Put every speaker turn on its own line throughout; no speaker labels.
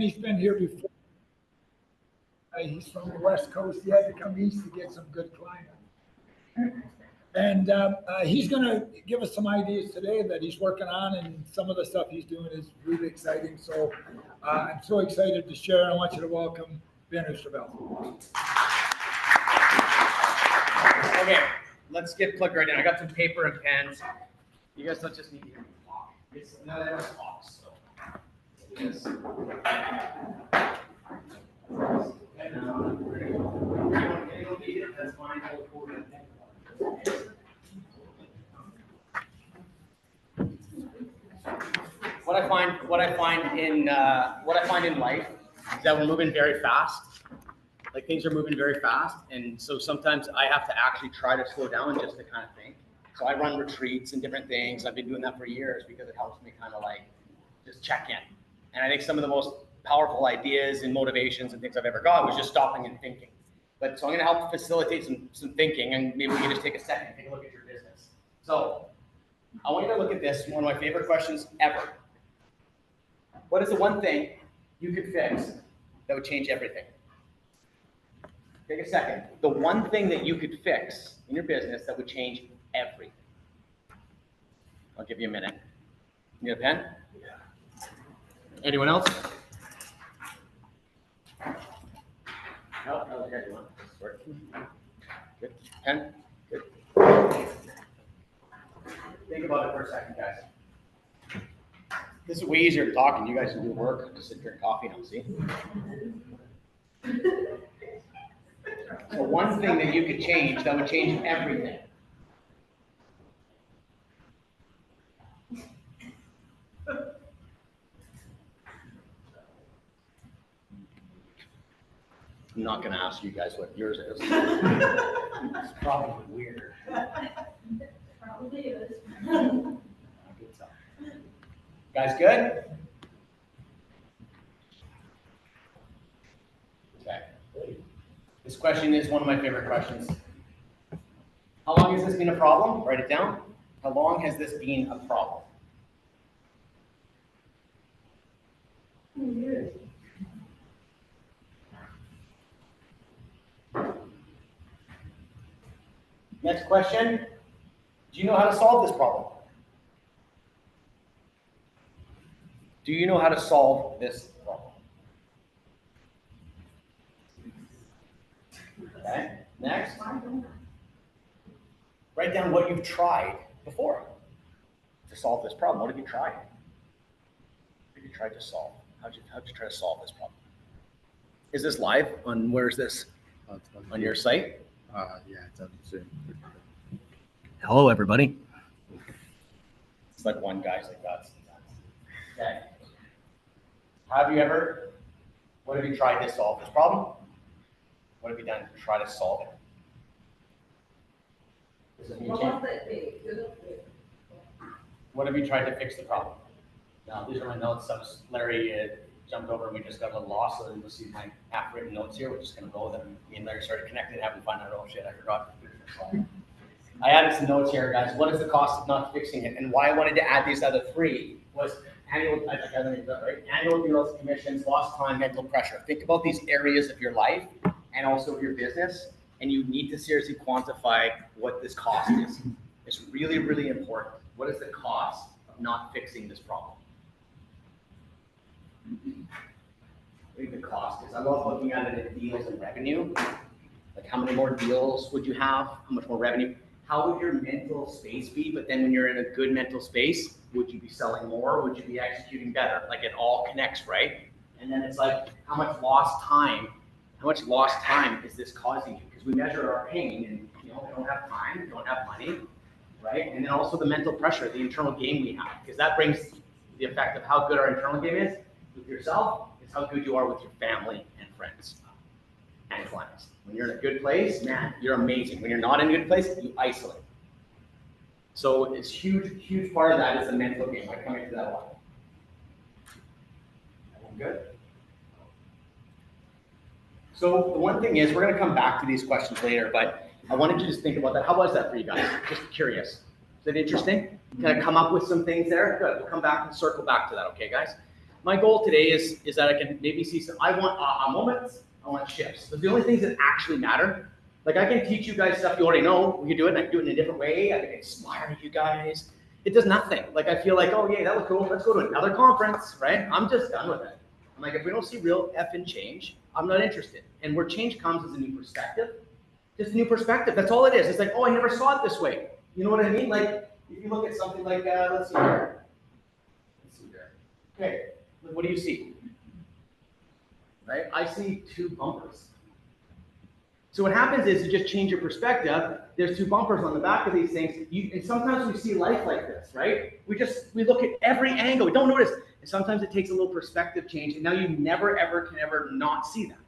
and he's been here before. He's from the West Coast. He had to come east to get some good clients. And he's going to give us some ideas today that he's working on, and some of the stuff he's doing is really exciting. So I'm so excited to share. I want you to welcome Ben Oosterveld.
Okay, let's get plugged right in. I got some paper and pens. You guys don't just need to hear me talk. It's none of us talks. So yes. That's fine. What I find in life is that we're moving very fast. Like things are moving very fast, and so sometimes I have to actually try to slow down just to kind of think. So I run retreats and different things. I've been doing that for years because it helps me kind of like just check in. And I think some of the most powerful ideas and motivations and things I've ever got was just stopping and thinking. But so I'm going to help facilitate some thinking, and maybe we can just take a second and take a look at your business. So I want you to look at this, one of my favorite questions ever. What is the one thing you could fix that would change everything? Take a second. The one thing that you could fix in your business that would change everything. I'll give you a minute. You need a pen? Yeah. Anyone else? No, okay, you want this work? Good. Pen? Good. Think about it for a second, guys. This is way easier to talk, and you guys can do work. Just sit and drink coffee now, see? So one thing that you could change that would change everything. I'm not going to ask you guys what yours is. It's probably weird.
Probably is.
Guys good? Okay. This question is one of my favorite questions. How long has this been a problem? Write it down. How long has this been a problem?
Years.
Next question. Do you know how to solve this problem? Do you know how to solve this problem? Okay, next. Write down what you've tried before to solve this problem. What have you tried? What have you tried to solve? How'd you try to solve this problem? Is this live on, where is this? On your site?
Yeah, it's on Zoom.
Hello, everybody. It's like one guy's like that sometimes. Okay. What have you tried to solve this problem? What have you done to try to solve it? What have you tried to fix the problem? Now, these are my notes. Larry jumped over and we just got a little lost, so you'll see my half-written notes here. We're just going to go with them. Me and Larry started connecting, having fun. Oh shit, I forgot. I added some notes here, guys. What is the cost of not fixing it? And why I wanted to add these other three was annual deals, commissions, lost time, mental pressure. Think about these areas of your life and also of your business, and you need to seriously quantify what this cost is. It's really, really important. What is the cost of not fixing this problem? I think the cost is, I love looking at it in deals and revenue. Like how many more deals would you have? How much more revenue? How would your mental space be? But then when you're in a good mental space, would you be selling more? Would you be executing better? Like it all connects, right? And then it's like, how much lost time is this causing you? Because we measure our pain and we don't have time, we don't have money, right? And then also the mental pressure, the internal game we have, because that brings the effect of how good our internal game is with yourself, is how good you are with your family and friends and clients. When you're in a good place, man, you're amazing. When you're not in a good place, you isolate. So it's huge part of that is the mental game. I come into that one. Good. So the one thing is, we're going to come back to these questions later, but I wanted you to just think about that. How was that for you guys? Just curious. Is it interesting? Can I come up with some things there? Good. We'll come back and circle back to that. Okay, guys? My goal today is that I can maybe see some, I want aha moments, I want shifts. But the only things that actually matter, like I can teach you guys stuff you already know, we can do it, and I can do it in a different way, I can inspire you guys. It does nothing. Like I feel like, oh yeah, that was cool, let's go to another conference, right? I'm just done with it. I'm like, if we don't see real effing change, I'm not interested. And where change comes is a new perspective. Just a new perspective, that's all it is. It's like, oh, I never saw it this way. You know what I mean? Like, if you look at something like, let's see here. Let's see here. Okay, what do you see? Right? I see two bumpers. So what happens is you just change your perspective. There's two bumpers on the back of these things. And sometimes we see life like this, right? We look at every angle. We don't notice. And sometimes it takes a little perspective change. And now you never, ever can ever not see that.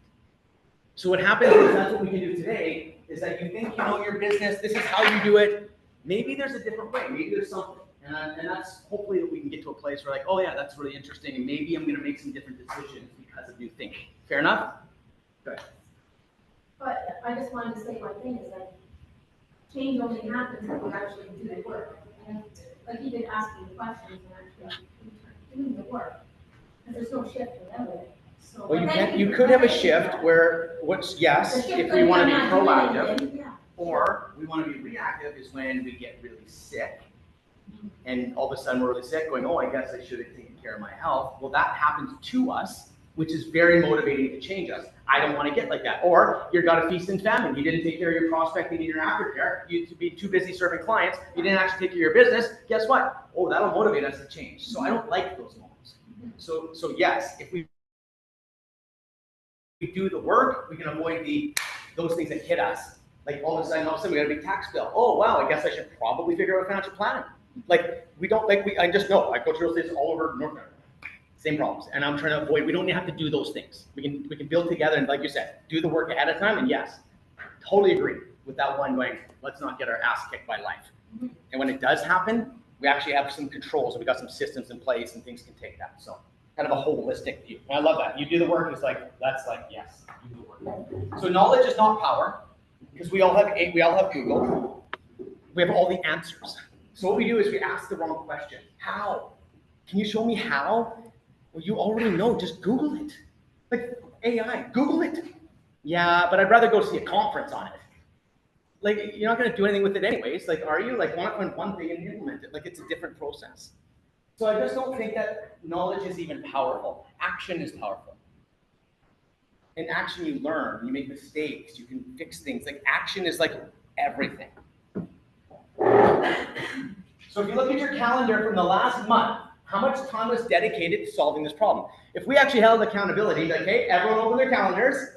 So what happens is that's what we can do today is that you think you know your business. This is how you do it. Maybe there's a different way. Maybe there's something. And that's hopefully that we can get to a place where like, oh yeah, that's really interesting. And maybe I'm going to make some different decisions because of new thinking. Fair enough? Good.
But I just wanted to say one thing is that change only happens when you actually do the work. And like even asking the questions and actually doing the work. Because there's no shift without it. So,
Well, you could have a shift where yes, if we want to be proactive, or we want to be reactive is when we get really sick. And all of a sudden we're really sick going, oh, I guess I should have taken care of my health. Well, that happens to us, which is very motivating to change us. I don't want to get like that. Or you've got a feast and famine. You didn't take care of your prospecting and your aftercare. You'd be too busy serving clients. You didn't actually take care of your business. Guess what? Oh, that'll motivate us to change. So I don't like those moments. So yes, if we do the work, we can avoid those things that hit us. Like all of a sudden we got a big tax bill. Oh, wow, I guess I should probably figure out financial planning. Like I just know, I coach real estate all over North America. Same problems. And I'm trying to avoid, we don't have to do those things. We can build together and like you said, do the work ahead of time. And yes, totally agree with that one going, let's not get our ass kicked by life. And when it does happen, we actually have some controls and we got some systems in place and things can take that. So kind of a holistic view. And I love that. You do the work, it's like, that's like, yes, you do the work. So knowledge is not power because we all have Google. We have all the answers. So what we do is we ask the wrong question. How? Can you show me how? Well, you already know, just Google it. Like AI, Google it. Yeah, but I'd rather go see a conference on it. Like, you're not gonna do anything with it anyways. Like, are you? Like, why not find one thing and implement it? Like, it's a different process. So I just don't think that knowledge is even powerful. Action is powerful. In action, you learn, you make mistakes, you can fix things. Like, action is like everything. So if you look at your calendar from the last month, how much time was dedicated to solving this problem? If we actually held accountability, like, hey, everyone open their calendars.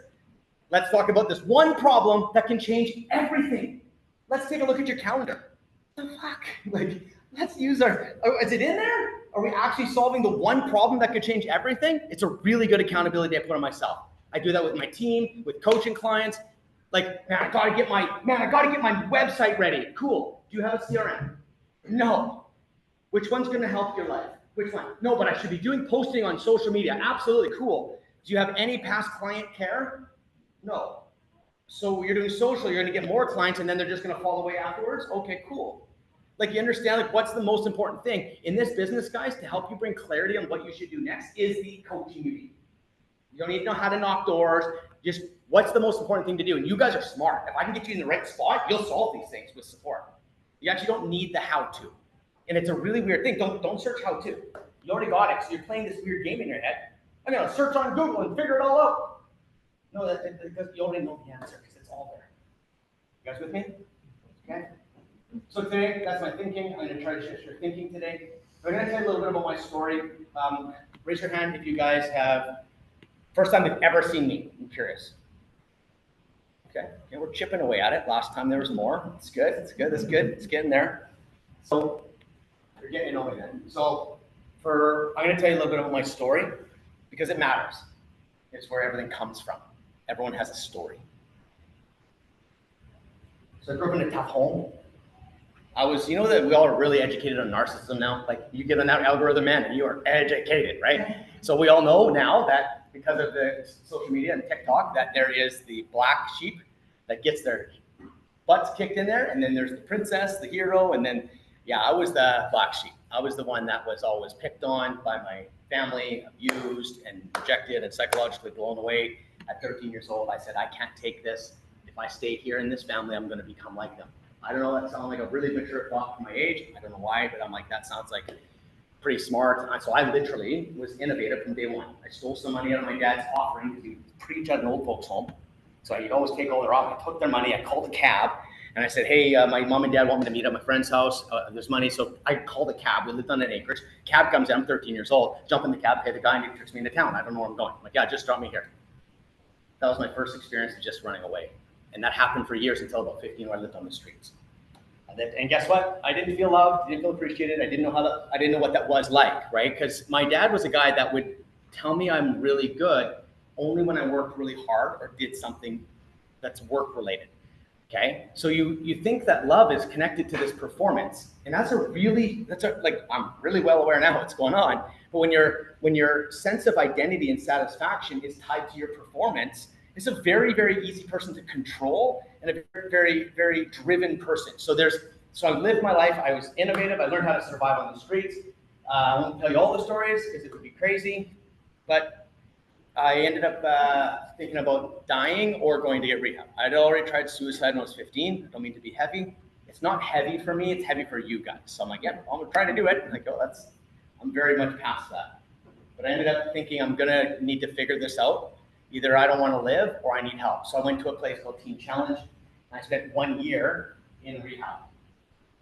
Let's talk about this one problem that can change everything. Let's take a look at your calendar. What the fuck? Like, let's use is it in there? Are we actually solving the one problem that could change everything? It's a really good accountability I put on myself. I do that with my team, with coaching clients. Like, man, I gotta get my website ready. Cool. Do you have a CRM? No. Which one's gonna help your life? Which one? No, but I should be doing posting on social media. Absolutely, cool. Do you have any past client care? No. So you're doing social, you're gonna get more clients and then they're just gonna fall away afterwards? Okay, cool. Like, you understand, like, what's the most important thing in this business, guys, to help you bring clarity on what you should do next is the coaching you need. You don't need to know how to knock doors. Just what's the most important thing to do? And you guys are smart. If I can get you in the right spot, you'll solve these things with support. You actually don't need the how-to. And it's a really weird thing. Don't search how-to. You already got it, so you're playing this weird game in your head. I'm gonna search on Google and figure it all out. No, because you already know the answer because it's all there. You guys with me? Okay. So today, that's my thinking. I'm gonna try to shift your thinking today. I'm gonna tell you a little bit about my story. Raise your hand if you guys have first time you've ever seen me. I'm curious. Okay, we're chipping away at it. Last time there was more. It's good. It's good. It's good. It's getting there. So you're getting over then. So I'm gonna tell you a little bit about my story because it matters. It's where everything comes from. Everyone has a story. So I grew up in a tough home. You know that we all are really educated on narcissism now. Like, you get on that algorithm, man, and you are educated, right? So we all know now that because of the social media and TikTok, that there is the black sheep that gets their butts kicked in there, and then there's the princess, the hero, and then, yeah, I was the black sheep. I was the one that was always picked on by my family, abused and rejected and psychologically blown away. At 13 years old, I said, I can't take this. If I stay here in this family, I'm going to become like them. I don't know, that sounds like a really mature thought for my age. I don't know why, but I'm like, that sounds like pretty smart. So I literally was innovative from day one. I stole some money out of my dad's offering because he would preach at an old folks home. So he'd always take all their off. I took their money. I called a cab and I said, hey, my mom and dad want me to meet at my friend's house. There's money. So I called a cab. We lived on an acreage. Cab comes in. I'm 13 years old. Jump in the cab, pay the guy, and he takes me into town. I don't know where I'm going. I'm like, yeah, just drop me here. That was my first experience of just running away. And that happened for years until about 15 when I lived on the streets. And guess what? I didn't feel loved, didn't feel appreciated. I didn't know what that was like, right? Because my dad was a guy that would tell me I'm really good only when I worked really hard or did something that's work related. Okay, so you think that love is connected to this performance, and like I'm really well aware now what's going on. But when your sense of identity and satisfaction is tied to your performance, it's a very, very easy person to control and a very, very, very driven person. So I lived my life. I was innovative. I learned how to survive on the streets. I won't tell you all the stories because it would be crazy, but I ended up thinking about dying or going to get rehab. I'd already tried suicide when I was 15. I don't mean to be heavy. It's not heavy for me. It's heavy for you guys. So I'm like, yeah, I'm gonna try to do it. I'm like, I'm very much past that. But I ended up thinking I'm gonna need to figure this out. Either I don't want to live or I need help. So I went to a place called Teen Challenge. And I spent 1 year in rehab.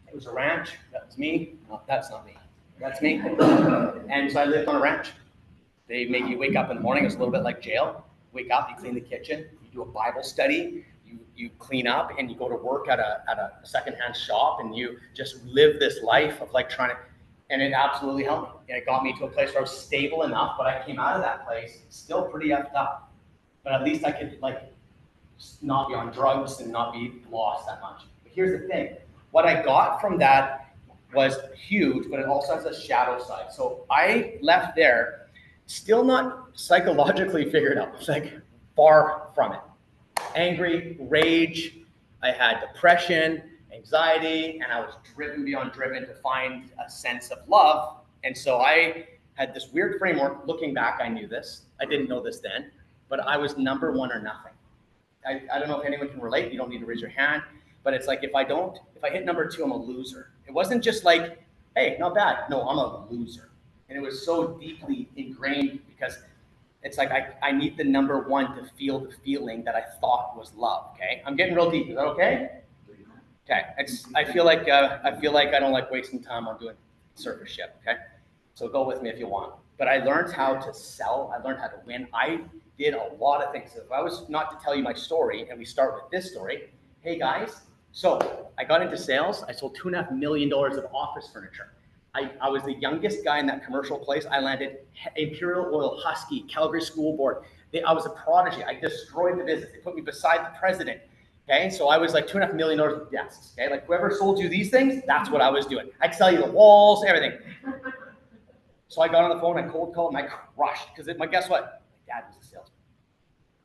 It was a ranch. That was me. No, that's not me. That's me. And so I lived on a ranch. They make you wake up in the morning. It's a little bit like jail. Wake up, you clean the kitchen, you do a Bible study, you clean up, and you go to work at a secondhand shop, and you just live this life of like trying to, and it absolutely helped me. It got me to a place where I was stable enough, but I came out of that place still pretty effed up. But at least I could like not be on drugs and not be lost that much. But here's the thing. What I got from that was huge, but it also has a shadow side. So I left there still not psychologically figured out. It's like far from it. Angry, rage, I had depression, anxiety, and I was driven beyond driven to find a sense of love. And so I had this weird framework. Looking back, I knew this. I didn't know this then, but I was number one or nothing. I don't know if anyone can relate. You don't need to raise your hand, but it's like if I hit number two, I'm a loser. It wasn't just like, hey, not bad. No, I'm a loser. And it was so deeply ingrained because it's like I need the number one to feel the feeling that I thought was love. Okay, I'm getting real deep. Is that okay? Okay. I feel like I don't like wasting time on doing surface shit. Okay, so go with me if you want. But I learned how to sell. I learned how to win. I did a lot of things. If I was not to tell you my story, and we start with this story, hey guys. So I got into sales. I sold $2.5 million of office furniture. I was the youngest guy in that commercial place. I landed Imperial Oil, Husky, Calgary School Board. I was a prodigy. I destroyed the business. They put me beside the president. Okay, so I was like $2.5 million of desks. Okay, like whoever sold you these things, that's what I was doing. I could sell you the walls, everything. So I got on the phone, I cold called, and I crushed. Because guess what? My dad was a salesman.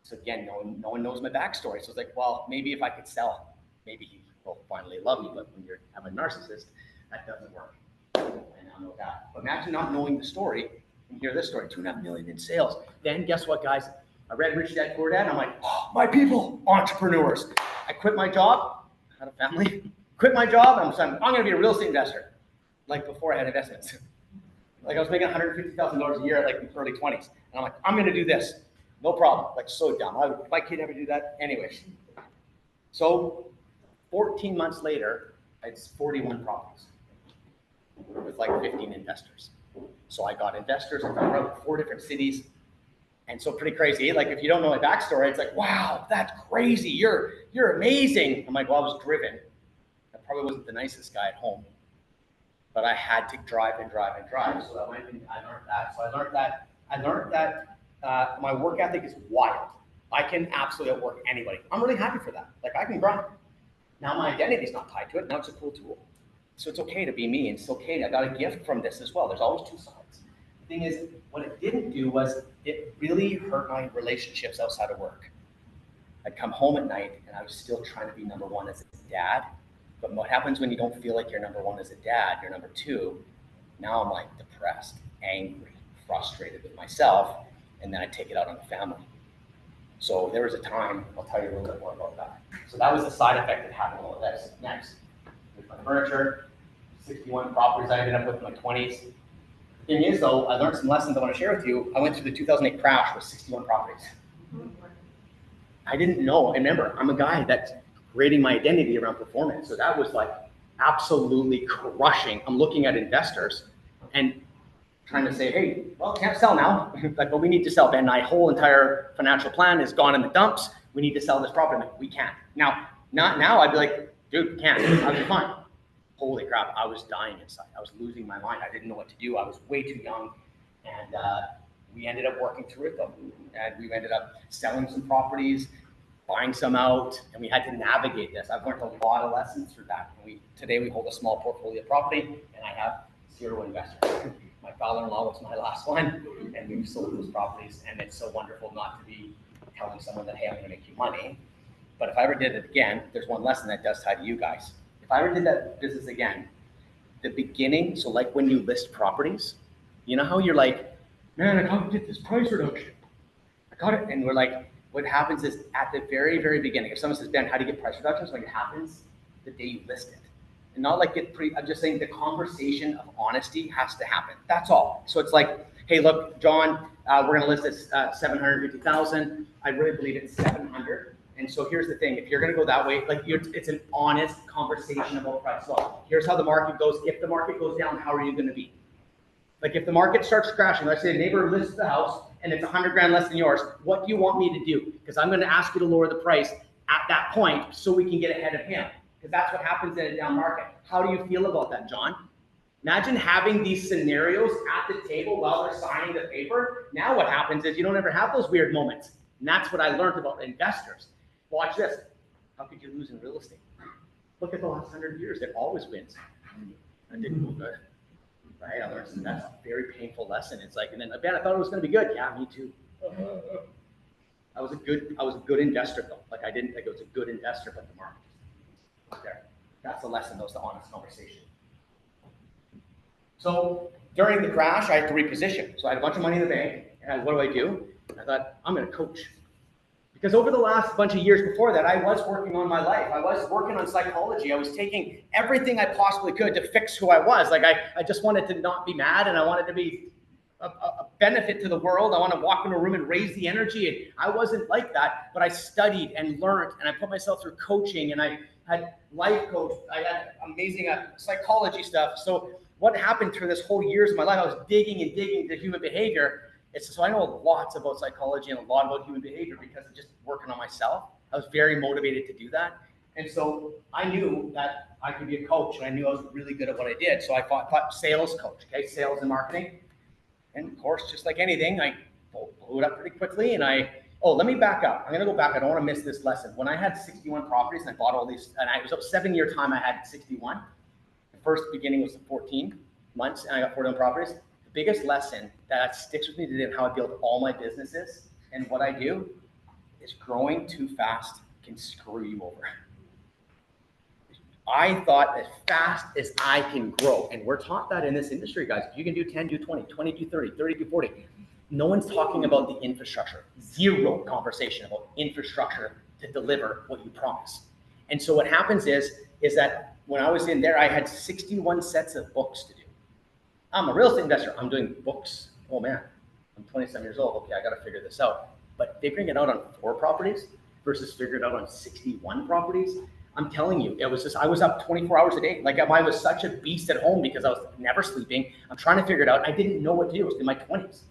So again, no one knows my backstory. So it's like, well, maybe if I could sell, maybe he will finally love me. But when you have a narcissist, that doesn't work. I now know that. But imagine not knowing the story and hear this story, $2.5 million in sales. Then guess what, guys? I read Rich Dad Poor Dad, and I'm like, oh, my people, entrepreneurs. I quit my job, I had a family, quit my job, and I'm going to be a real estate investor. Like before I had investments. Like I was making $150,000 a year, like in the early 20s. And I'm like, I'm going to do this. No problem. Like so dumb. Why would my kid ever do that? Anyways. So 14 months later, it's 41 properties with like 15 investors. So I got investors in 4 different cities. And so pretty crazy. Like if you don't know my backstory, it's like, wow, that's crazy. You're amazing. I'm like, well, I was driven. I probably wasn't the nicest guy at home, but I had to drive and drive and drive. So I went and I learned that. So I learned that my work ethic is wild. I can absolutely outwork anybody. I'm really happy for that. Like I can grind. Now my identity is not tied to it. Now it's a cool tool. So it's okay to be me, and it's okay. I got a gift from this as well. There's always two sides. The thing is, what it didn't do was it really hurt my relationships outside of work. I'd come home at night and I was still trying to be number one as a dad. But what happens when you don't feel like you're number one as a dad, you're number two, Now I'm like depressed, angry, frustrated with myself, and then I take it out on the family. So there was a time, I'll tell you a little bit more about that. So that was the side effect that happened all this. Next, with my furniture, 61 properties I ended up with in my 20s. The thing is though, I learned some lessons I want to share with you. I went through the 2008 crash with 61 properties. I didn't know. And remember, I'm a guy that's creating my identity around performance. So that was like absolutely crushing. I'm looking at investors and trying to say, hey, well, can't sell now. Like, but we need to sell, Ben. My whole entire financial plan is gone in the dumps. We need to sell this property. Like, we can't. Now, not now. I'd be like, dude, we can't. I'd be fine. Holy crap, I was dying inside. I was losing my mind. I didn't know what to do. I was way too young. And we ended up working through it though. And we ended up selling some properties, buying some out, and we had to navigate this. I've learned a lot of lessons through that. And today we hold a small portfolio of property, and I have 0 investors. My father-in-law was my last one, and we've sold those properties, and it's so wonderful not to be telling someone that, hey, I'm gonna make you money. But if I ever did it again, there's one lesson that does tie to you guys. If I ever did that business again, the beginning, so like when you list properties, you know how you're like, man, I gotta get this price reduction. I got it. And we're like, what happens is at the very, very beginning, if someone says, Ben, how do you get price reductions? Like, it happens the day you list it. And not like I'm just saying the conversation of honesty has to happen. That's all. So it's like, hey, look, John, we're gonna list this 750,000. I really believe it's 700. And so here's the thing, if you're gonna go that way, like it's an honest conversation about price. Well, here's how the market goes. If the market goes down, how are you gonna be? Like if the market starts crashing, let's say a neighbor lists the house and it's 100 grand less than yours, what do you want me to do? Because I'm gonna ask you to lower the price at that point so we can get ahead of him. Because that's what happens in a down market. How do you feel about that, John? Imagine having these scenarios at the table while they're signing the paper. Now what happens is you don't ever have those weird moments. And that's what I learned about investors. Watch this. How could you lose in real estate? Look at the last 100 years. It always wins. I didn't go good. Right? I learned that's a very painful lesson. It's like, and then, man, I thought it was going to be good. Yeah, me too. I was a good investor though. Like I didn't think it was a good investor, but the market was there. That's the lesson. That was the honest conversation. So during the crash, I had to reposition. So I had a bunch of money in the bank, and what do? And I thought, I'm going to coach. Because over the last bunch of years before that, I was working on my life. I was working on psychology. I was taking everything I possibly could to fix who I was. Like I just wanted to not be mad, and I wanted to be a benefit to the world. I want to walk in a room and raise the energy. And I wasn't like that, but I studied and learned, and I put myself through coaching, and I had life coach. I had amazing psychology stuff. So what happened through this whole years of my life, I was digging and digging into human behavior. So I know lots about psychology and a lot about human behavior because of just working on myself. I was very motivated to do that. And so I knew that I could be a coach, and I knew I was really good at what I did. So I thought sales coach, okay, sales and marketing. And of course, just like anything, I blew it up pretty quickly. And let me back up. I'm going to go back. I don't want to miss this lesson. When I had 61 properties and I bought all these, and it was a 7-year time I had 61. The first beginning was 14 months, and I got 41 properties. The biggest lesson that sticks with me today and how I build all my businesses and what I do is growing too fast can screw you over. I thought as fast as I can grow, and we're taught that in this industry, guys. If you can do 10, do 20, 20, do 30, 30, do 40. No one's talking about the infrastructure. Zero conversation about infrastructure to deliver what you promise. And so what happens is that when I was in there, I had 61 sets of books to do. I'm a real estate investor. I'm doing books. Oh man, I'm 27 years old. Okay, I got to figure this out. But figuring it out on 4 properties versus figuring it out on 61 properties, I'm telling you, it was just, I was up 24 hours a day. Like I was such a beast at home because I was never sleeping. I'm trying to figure it out. I didn't know what to do. It was in my 20s.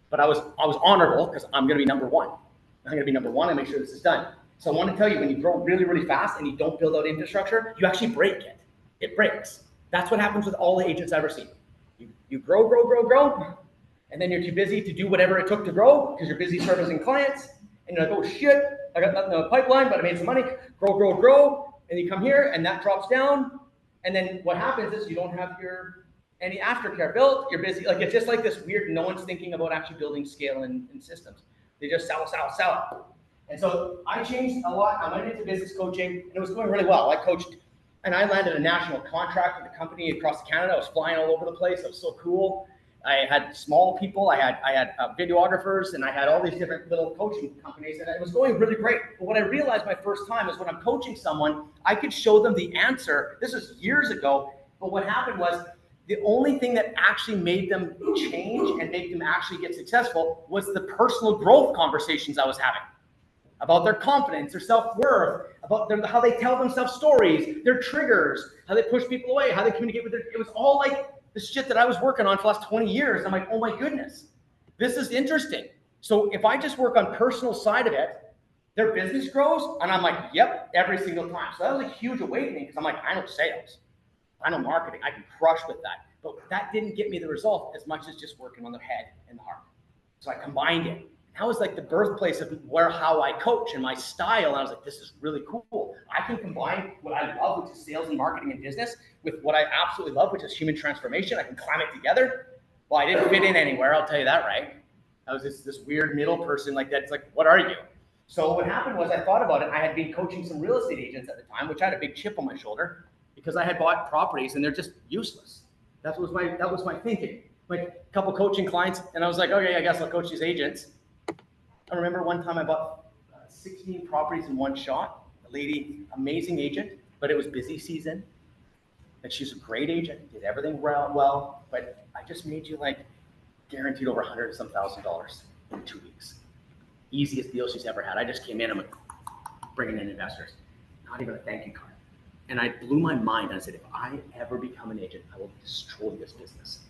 But I was honorable because I'm going to be number one. I'm going to be number one and make sure this is done. So I want to tell you, when you grow really, really fast and you don't build out infrastructure, you actually break it. It breaks. That's what happens with all the agents I've ever seen. You grow, and then you're too busy to do whatever it took to grow because you're busy servicing clients, and you're like, oh shit, I got nothing in the pipeline, but I made some money. Grow, and you come here, and that drops down, and then what happens is you don't have any aftercare built. You're busy, like it's just like this weird. No one's thinking about actually building scale and systems. They just sell. And so I changed a lot. I went into business coaching, and it was going really well. I coached And I landed a national contract with a company across Canada. I was flying all over the place. It was so cool. I had small people, I had videographers, and I had all these different little coaching companies, and it was going really great. But what I realized my first time is when I'm coaching someone, I could show them the answer. This was years ago, but what happened was the only thing that actually made them change and make them actually get successful was the personal growth conversations I was having about their confidence, their self-worth, about how they tell themselves stories, their triggers, how they push people away, how they communicate with it was all like the shit that I was working on for the last 20 years. I'm like, oh my goodness, this is interesting. So if I just work on personal side of it, their business grows, and I'm like, yep, every single time. So that was a huge awakening because I'm like, I know sales, I know marketing, I can crush with that. But that didn't get me the result as much as just working on the head and the heart. So I combined it. That was like the birthplace of how I coach and my style. And I was like, this is really cool. I can combine what I love, which is sales and marketing and business, with what I absolutely love, which is human transformation. I can climb it together. Well, I didn't fit in anywhere, I'll tell you that, right? I was this weird middle person like that. It's like, what are you? So what happened was I thought about it. I had been coaching some real estate agents at the time, which I had a big chip on my shoulder because I had bought properties and they're just useless. That was my thinking. Like a couple coaching clients, and I was like, okay, I guess I'll coach these agents. I remember one time I bought 16 properties in one shot. A lady, amazing agent, but it was busy season. And she's a great agent, did everything well, but I just made you like guaranteed over $100 some thousand in 2 weeks. Easiest deal she's ever had. I just came in, I'm like, bringing in investors. Not even a thank you card. And I blew my mind. I said, if I ever become an agent, I will destroy this business.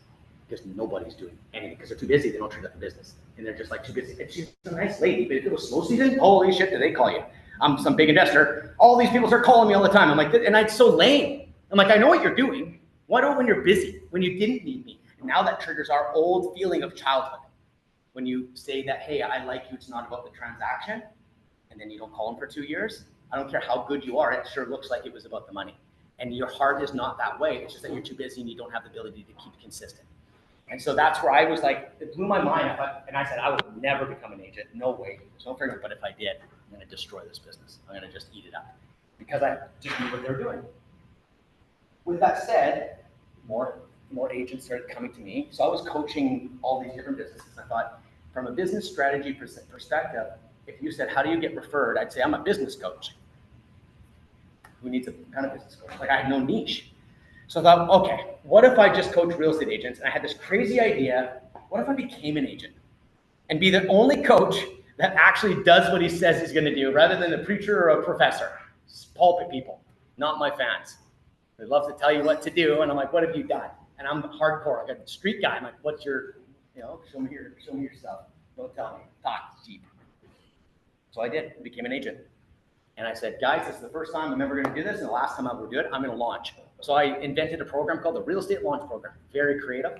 Because nobody's doing anything because they're too busy. They don't treat it like a business, and they're just like too busy. And she's a nice lady, but if it was slow season, holy shit, did they call you? I'm some big investor. All these people start calling me all the time. I'm like, and it's so lame. I'm like, I know what you're doing. Why don't when you're busy, when you didn't need me? And now that triggers our old feeling of childhood. When you say that, hey, I like you, it's not about the transaction, and then you don't call them for 2 years. I don't care how good you are. It sure looks like it was about the money. And your heart is not that way. It's just that you're too busy and you don't have the ability to keep consistent. And so that's where I was like, it blew my mind. And I said, I would never become an agent. No way. There's no figuring. But if I did, I'm going to destroy this business. I'm going to just eat it up because I just knew what they were doing. With that said, more agents started coming to me. So I was coaching all these different businesses. I thought, from a business strategy perspective, if you said, how do you get referred? I'd say, I'm a business coach. Who needs a kind of business coach? Like I had no niche. So I thought, okay, what if I just coach real estate agents? And I had this crazy idea. What if I became an agent and be the only coach that actually does what he says he's going to do rather than a preacher or a professor? Pulpit people, not my fans. They love to tell you what to do. And I'm like, what have you done? And I'm hardcore. I got a street guy. I'm like, what's your, show me your stuff. Don't tell me. Talk cheap. So I did, became an agent. And I said, guys, this is the first time I'm ever going to do this. And the last time I'm going to do it, I'm going to launch. So I invented a program called the Real Estate Launch Program. Very creative.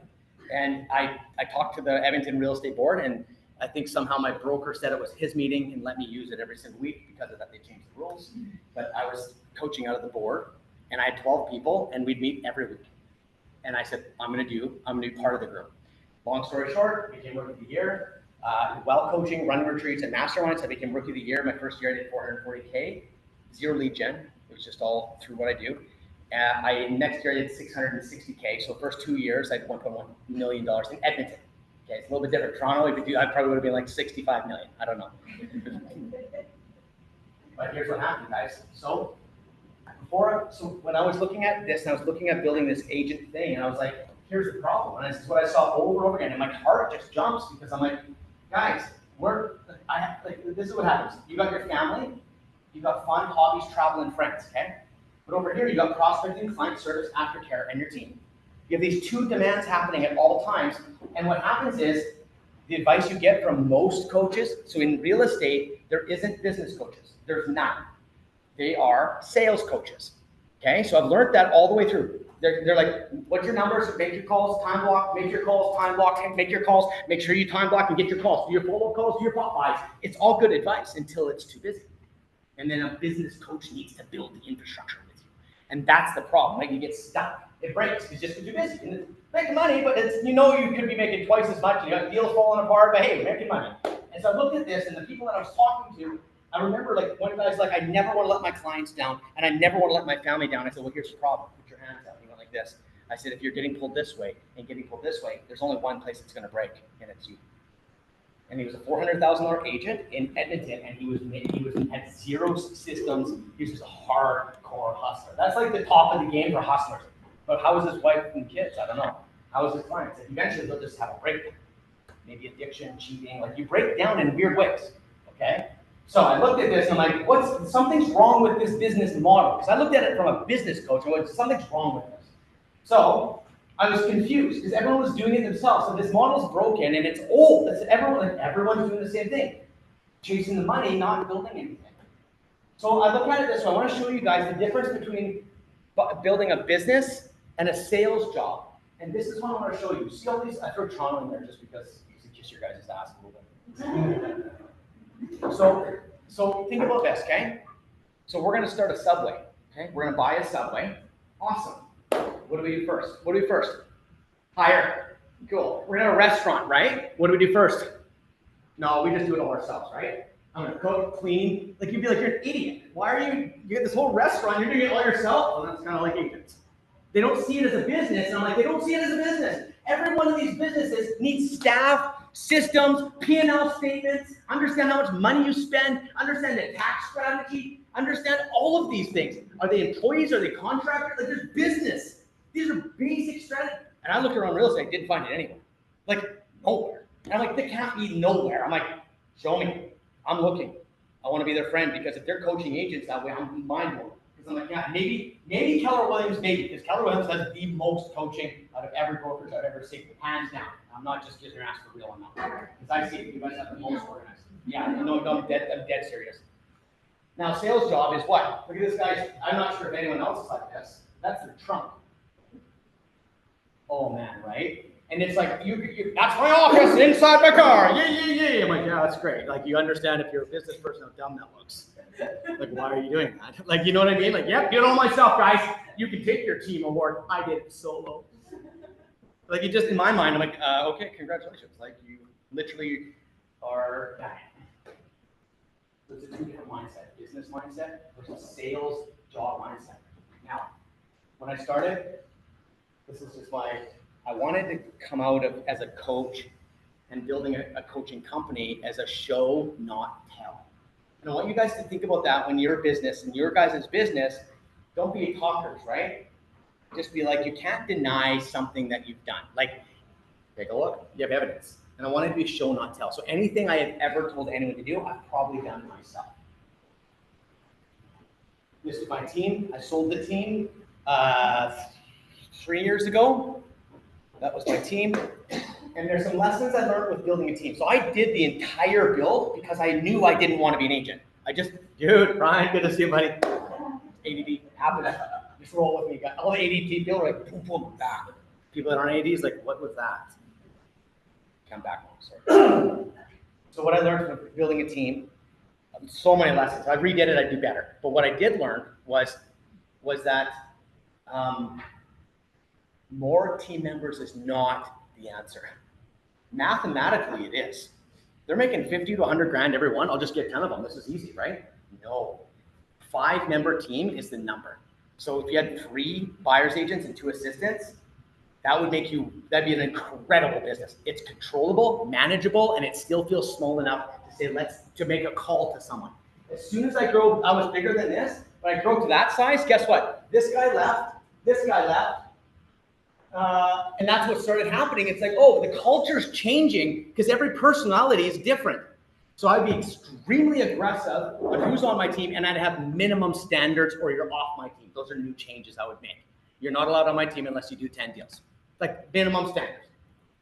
And I talked to the Edmonton Real Estate Board, and I think somehow my broker said it was his meeting and let me use it every single week. Because of that, they changed the rules. But I was coaching out of the board, and I had 12 people, and we'd meet every week. And I said, I'm going to be part of the group. Long story short, became Rookie of the Year. While coaching, running retreats, and masterminds, I became Rookie of the Year. My first year, I did 440K, 0 lead gen. It was just all through what I do. Next year I did 660K. So first 2 years I had $1.1 million in Edmonton. Okay, it's a little bit different. Toronto, I probably would have been like 65 million. I don't know. But here's what happened, guys. So when I was looking at this, and I was looking at building this agent thing, and I was like, here's the problem. And this is what I saw over and over again, and my heart just jumps because I'm like, guys, this is what happens. You got your family, you got fun, hobbies, travel, and friends. Okay. But over here, you got prospecting, client service, aftercare, and your team. You have these two demands happening at all times. And what happens is the advice you get from most coaches, so in real estate, there isn't business coaches. There's none. They are sales coaches. Okay, so I've learned that all the way through. They're like, what's your numbers? Make your calls, time block, make your calls, time block, make your calls, make sure you time block and get your calls. Do your follow-up calls, do your pop buys. It's all good advice until it's too busy. And then a business coach needs to build the infrastructure with you. And that's the problem, right? You get stuck. It breaks. It's just because you're busy. And it's making money, but you could be making twice as much. You got deals falling apart, but hey, making money. And so I looked at this, and the people that I was talking to I remember like one guy's like, I never want to let my clients down and I never want to let my family down. I said, well, here's the problem. Put your hands out. He went like this. I said, if you're getting pulled this way and getting pulled this way, there's only one place it's going to break, and it's you. And he was a $400,000 agent in Edmonton, and he had zero systems. He was just a hardcore hustler. That's like the top of the game for hustlers. But how was his wife and kids? I don't know. How was his clients? Eventually, they'll just have a breakdown. Maybe addiction, cheating. Like you break down in weird ways. Okay. So I looked at this and I'm like, something's wrong with this business model? Because I looked at it from a business coach and went, something's wrong with this. So I was confused because everyone was doing it themselves. So this model's broken and it's old. Everyone's doing the same thing. Chasing the money, not building anything. So I look at it this way. I want to show you guys the difference between building a business and a sales job. And this is what I want to show you. See all these? I throw Toronto in there just because you can kiss your guys' ass a little bit. So think about this, okay? So we're going to start a Subway, okay? We're going to buy a Subway. Awesome. What do we do first? Hire. Cool. We're in a restaurant, right? What do we do first? No, we just do it all ourselves, right? I'm going to cook, clean. Like you'd be like, you're an idiot. Why are you get this whole restaurant, you're doing it all yourself? Well, that's kind of like agents. They don't see it as a business. And I'm like, they don't see it as a business. Every one of these businesses needs staff, systems, P&L statements, understand how much money you spend, understand the tax strategy, understand all of these things. Are they employees? Are they contractors? Like there's business. These are basic strategies. And I looked around real estate, didn't find it anywhere. Like nowhere. And I'm like, they can't be nowhere. I'm like, show me. I'm looking. I want to be their friend because if they're coaching agents that way, I'm mind blown. Because I'm like, yeah, maybe Keller Williams, because Keller Williams has the most coaching out of every brokerage I've ever seen, hands down. I'm not just kissing your ass for real, I'm not. Because I see it, you guys have the most organized. Yeah, no, I'm dead serious. Now, sales job is what? Look at this guy. I'm not sure if anyone else is like this. That's their trunk. Oh man, right? And it's like, that's my office inside my car. Yeah. I'm like, yeah, that's great. Like, you understand if you're a business person how dumb that looks. Like, why are you doing that? Like, you know what I mean? Like, yep, do it all myself, guys. You can take your team award. I did it solo. Like, you just, in my mind, I'm like, okay, congratulations. Like, you literally are, so it's a two different mindset, business mindset versus sales job mindset. Now, when I started, this is just I wanted to come out as a coach and building a coaching company as a show, not tell. And I want you guys to think about that when you're a business and your guys' business, don't be talkers, right? Just be like, you can't deny something that you've done. Like, take a look, you have evidence. And I want it to be show, not tell. So anything I have ever told anyone to do, I've probably done myself. This is my team. I sold the team 3 years ago. That was my team. And there's some lessons I learned with building a team. So I did the entire build because I knew I didn't want to be an agent. Dude, Brian, good to see you, buddy. ADD, happens. Just roll with me. All the ADD people are like, boom, boom, back. People that aren't ADs, like, what was that? Come back home, sorry. So what I learned from building a team, so many lessons. If I redid it, I'd do better. But what I did learn was that more team members is not the answer. Mathematically, it is. They're making 50 to 100 grand every one. I'll just get 10 of them. This is easy, right? No. 5-member team is the number. So if you had 3 buyer's agents and 2 assistants, that'd be an incredible business. It's controllable, manageable, and it still feels small enough to say, to make a call to someone. As soon as I grow, I was bigger than this, but I grow to that size, guess what? This guy left, and that's what started happening. It's like, oh, the culture's changing because every personality is different. So I'd be extremely aggressive on who's on my team, and I'd have minimum standards or you're off my team. Those are new changes I would make. You're not allowed on my team unless you do 10 deals. Like minimum standards.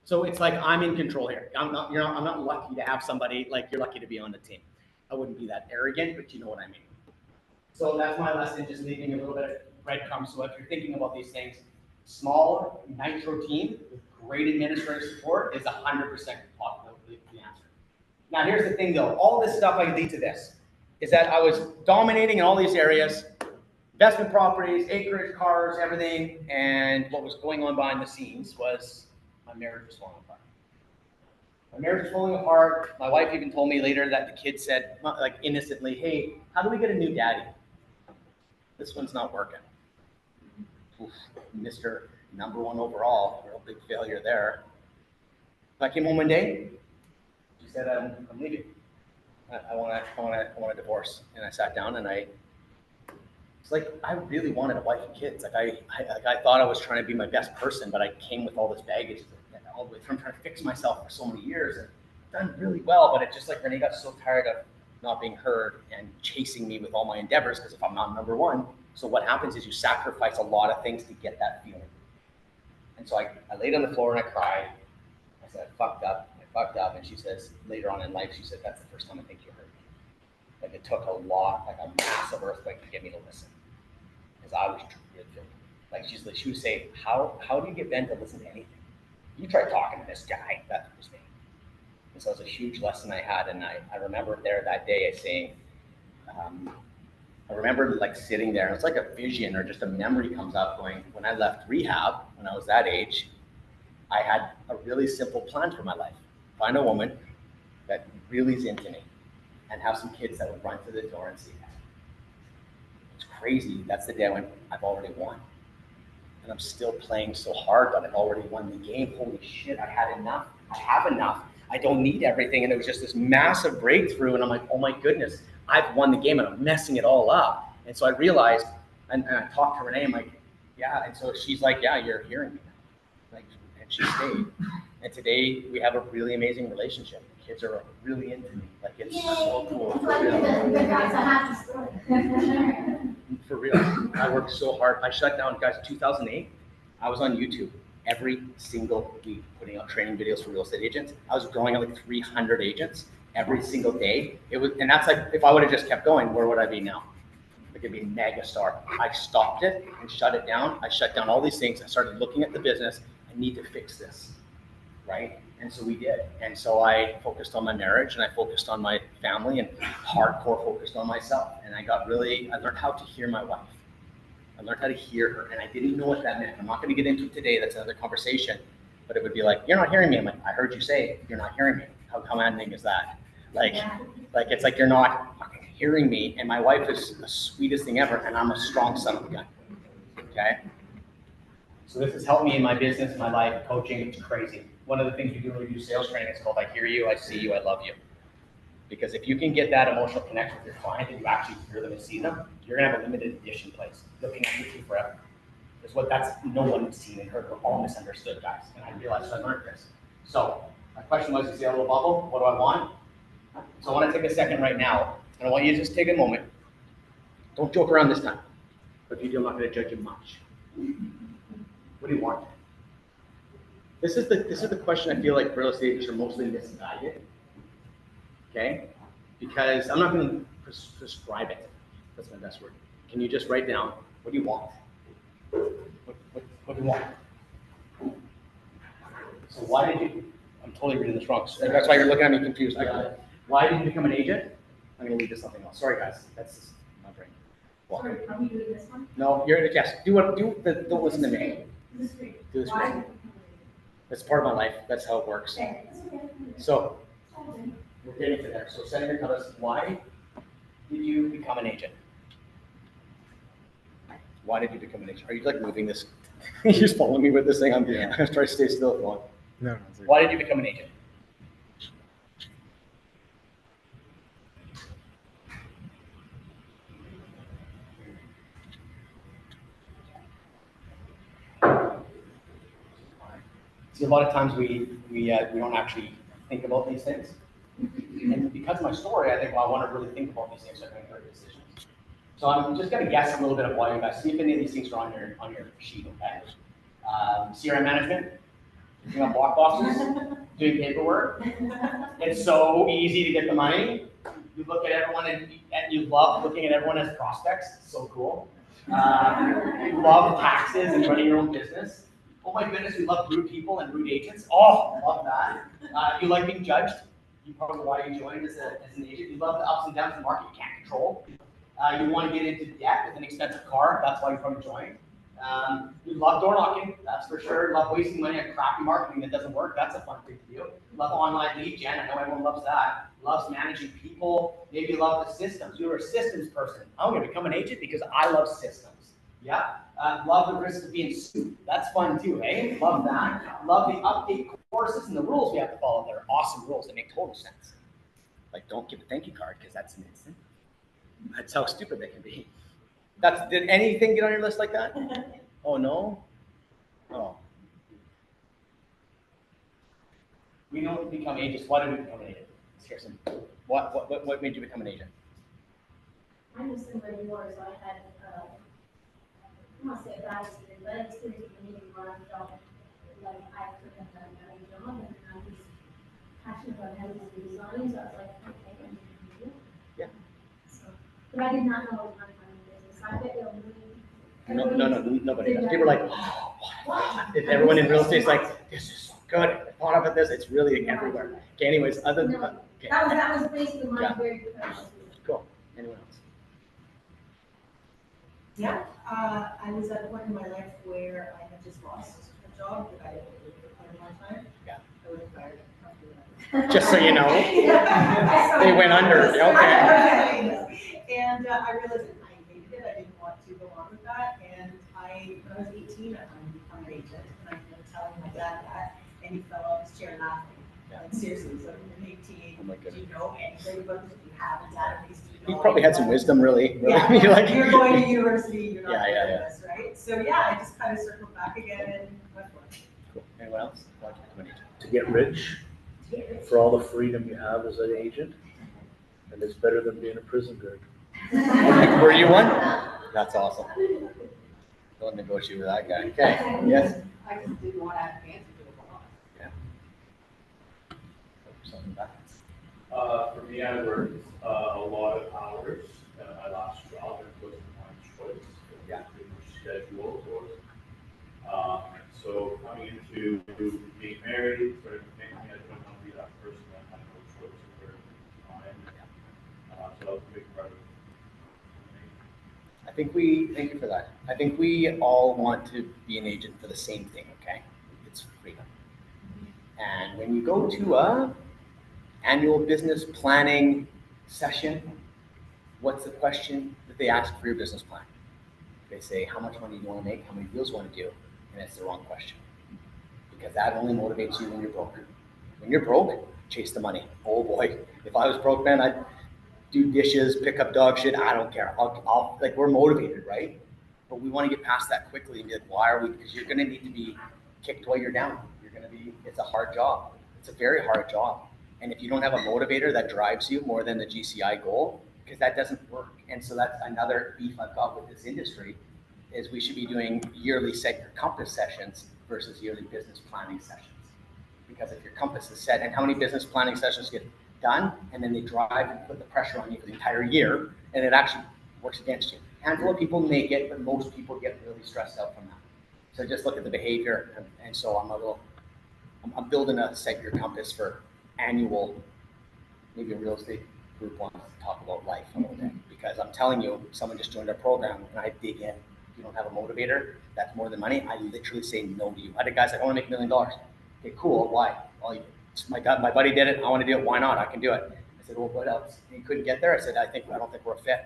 So it's like I'm in control here. I'm not lucky to have somebody like you're lucky to be on the team. I wouldn't be that arrogant, but you know what I mean. So that's my lesson, just leaving a little bit of breadcrumbs. So if you're thinking about these things, small nitro team with great administrative support is 100% the answer. Now here's the thing though, all this stuff I lead to this, is that I was dominating in all these areas, investment properties, acreage, cars, everything, and what was going on behind the scenes was my marriage was falling apart. My marriage is falling apart. My wife even told me later that the kid said, like innocently, hey, how do we get a new daddy? This one's not working. Oof, Mr. Number one overall, real big failure there. I came home one day, she said, I'm leaving. I want a divorce. And I sat down and it's like, I really wanted a wife and kids. Like I thought I was trying to be my best person, but I came with all this baggage all the way through. I'm trying to fix myself for so many years and done really well, but it just like Renee got so tired of not being heard and chasing me with all my endeavors, because if I'm not number one, so what happens is you sacrifice a lot of things to get that feeling. And so I laid on the floor and I cried. I said, I fucked up. And she says, later on in life, she said, that's the first time I think you heard me. Like it took a lot, like a massive earthquake to get me to listen. Because I was driven. Like she would say, how do you get Ben to listen to anything? You try talking to this guy. That was me. And so it was a huge lesson I had. And I remember there that day saying, I remember like sitting there, and it's like a vision or just a memory comes up going, when I left rehab, when I was that age, I had a really simple plan for my life. Find a woman that really is into me and have some kids that would run to the door and see that. It's crazy. That's the day when I've already won. And I'm still playing so hard, but I've already won the game. Holy shit, I had enough. I have enough. I don't need everything. And it was just this massive breakthrough. And I'm like, oh my goodness, I've won the game and I'm messing it all up. And so I realized, and I talked to Renee, I'm like, yeah. And so she's like, yeah, you're hearing me now. Like, and she stayed. And today we have a really amazing relationship. The kids are really into me. Like it's so cool. For real. I worked so hard. I shut down, guys, 2008. I was on YouTube every single week putting out training videos for real estate agents. I was growing at like 300 agents every single day. It was, and that's like, if I would have just kept going, where would I be now? Like it'd be a mega star. I stopped it and shut it down. I shut down all these things. I started looking at the business. I need to fix this. Right? And so we did. And so I focused on my marriage and I focused on my family and hardcore focused on myself. And I learned how to hear my wife. I learned how to hear her. And I didn't know what that meant. I'm not going to get into it today. That's another conversation. But it would be like, you're not hearing me. I'm like, I heard you say you're not hearing me. How maddening is that? Like it's like you're not hearing me. And my wife is the sweetest thing ever. And I'm a strong son of a gun. Okay? So this has helped me in my business, my life, coaching. It's crazy. One of the things we do when we do sales training is called I hear you, I see you, I love you. Because if you can get that emotional connection with your client and you actually hear them and see them, you're gonna have a limited edition place. Looking at you forever. That's no one seen and heard. We're all misunderstood, guys. And I realized I learned this. So my question was, you see a little bubble? What do I want? So I want to take a second right now, and I want you to just take a moment. Don't joke around this time. But if you do, I'm not gonna judge you much. What do you want? This is the question I feel like real estate agents are mostly misguided. Okay? Because I'm not going to prescribe it. That's my best word. Can you just write down, what do you want? What do you want? So why did you, I'm totally reading this wrong. That's why you're looking at me confused. I got it. Why did you become an agent? I'm going to lead to something else. Sorry, guys. That's just my brain.
Sorry, are we doing this one?
No, yes. Don't listen to me. Do this for me. That's part of my life. That's how it works. So we're getting to there. So Senator, tell us, why did you become an agent? Why did you become an agent? Are you like moving this? You just following me with this thing? I'm going to try to stay still if you want.
No.
Why did you become an agent? See, a lot of times we don't actually think about these things. And because of my story, I think, well, I want to really think about these things so I can make better decisions. So I'm just going to guess a little bit of why you guys see if any of these things are on your sheet, okay? CRM management, picking up blockbusters, doing paperwork. It's so easy to get the money. You look at everyone and you love looking at everyone as prospects. It's so cool. You love taxes and running your own business. Oh my goodness, we love rude people and rude agents. Oh, love that. You like being judged. You probably why you joined as an agent. You love the ups and downs of the market you can't control. You want to get into debt with an expensive car. That's why you probably joined. We love door knocking, that's for sure. Love wasting money on crappy marketing that doesn't work. That's a fun thing to do. Love online lead gen. I know everyone loves that. Loves managing people. Maybe you love the systems. You're a systems person. I'm going to become an agent because I love systems. Yeah. Love the risk of being sued. That's fun too, hey? Love that. Love the update courses and the rules we have to follow. They're awesome rules that make total sense. Like, don't give a thank you card because that's an instant. That's how stupid they can be. Did anything get on your list like that? Oh no? Oh. We don't become agents. Why did we become an agent? Let's hear some. What made you become an agent?
I'm just similar to yours. I had, I want to say a bad experience, but an experience with the Navy where I felt like I couldn't have done a better job, and I was passionate about how to do design, so I was like, okay, I'm going to do it.
Yeah.
So, but I did not know it was my business. I bet you'll
Nobody does. People are like, oh, what? Everyone in real estate is like, this is so good. I thought about this. It's really everywhere. Okay, anyways,
No,
okay.
that was basically my
Yeah.
very professional.
Cool. Anyone else?
Yeah, I was at a point in my life where I had just lost a job that I had been doing for quite a long time.
Yeah.
I was fired.
Just so you know, they went under. Okay.
And I realized that I hated it. I didn't want to go on with that. And when I was 18, I wanted to become an agent. And I remember telling my dad that, and he fell off his chair laughing. Like, seriously, so you're 18,
Oh my
do
goodness.
you know anything about this? Do you have a database? Do you
He
know
probably had
anything?
some wisdom, really.
Yeah,
You're like,
you're going to university, you're not
Yeah.
doing this, right? So yeah, I just kind of circled back again and went for it.
Cool. Anyone else? Why'd you become an agent?
To get rich, for all the freedom you have as an agent, and it's better than being a prison guard.
Were you one? That's awesome. Don't negotiate with that guy. Okay. Yes.
I just didn't want to have fancy to a lot.
Something back.
For me, I worked a lot of hours. My last job, it wasn't my choice. It was pretty much scheduled. So coming into being married, starting a family, I didn't want to be that person that had no choice of where to time. So that was a big part of it.
Thank you for that. I think we all want to be an agent for the same thing, okay? It's freedom. And when you go to a annual business planning session, what's the question that they ask for your business plan? They say, how much money do you want to make? How many deals do you want to do? And it's the wrong question. Because that only motivates you when you're broke. When you're broke, chase the money. Oh boy, if I was broke, man, I'd do dishes, pick up dog shit. I don't care. I'll like, we're motivated, right? But we want to get past that quickly and be like, why are we? Because you're going to need to be kicked while you're down. It's a hard job. It's a very hard job. And if you don't have a motivator that drives you more than the GCI goal, because that doesn't work. And so that's another beef I've got with this industry, is we should be doing yearly set your compass sessions versus yearly business planning sessions. Because if your compass is set, and how many business planning sessions get done, and then they drive and put the pressure on you for the entire year, and it actually works against you. A handful of people make it, but most people get really stressed out from that. So just look at the behavior, and so I'm building a set your compass for annual, maybe a real estate group wants to talk about life a little bit, because I'm telling you, someone just joined our program and I dig in. If you don't have a motivator, that's more than money. I literally say no to you. I had guys like, I want to make $1 million. Okay, cool. Why? Well, my buddy did it. I want to do it. Why not? I can do it. I said, well, what else? And he couldn't get there. I said, I don't think we're a fit.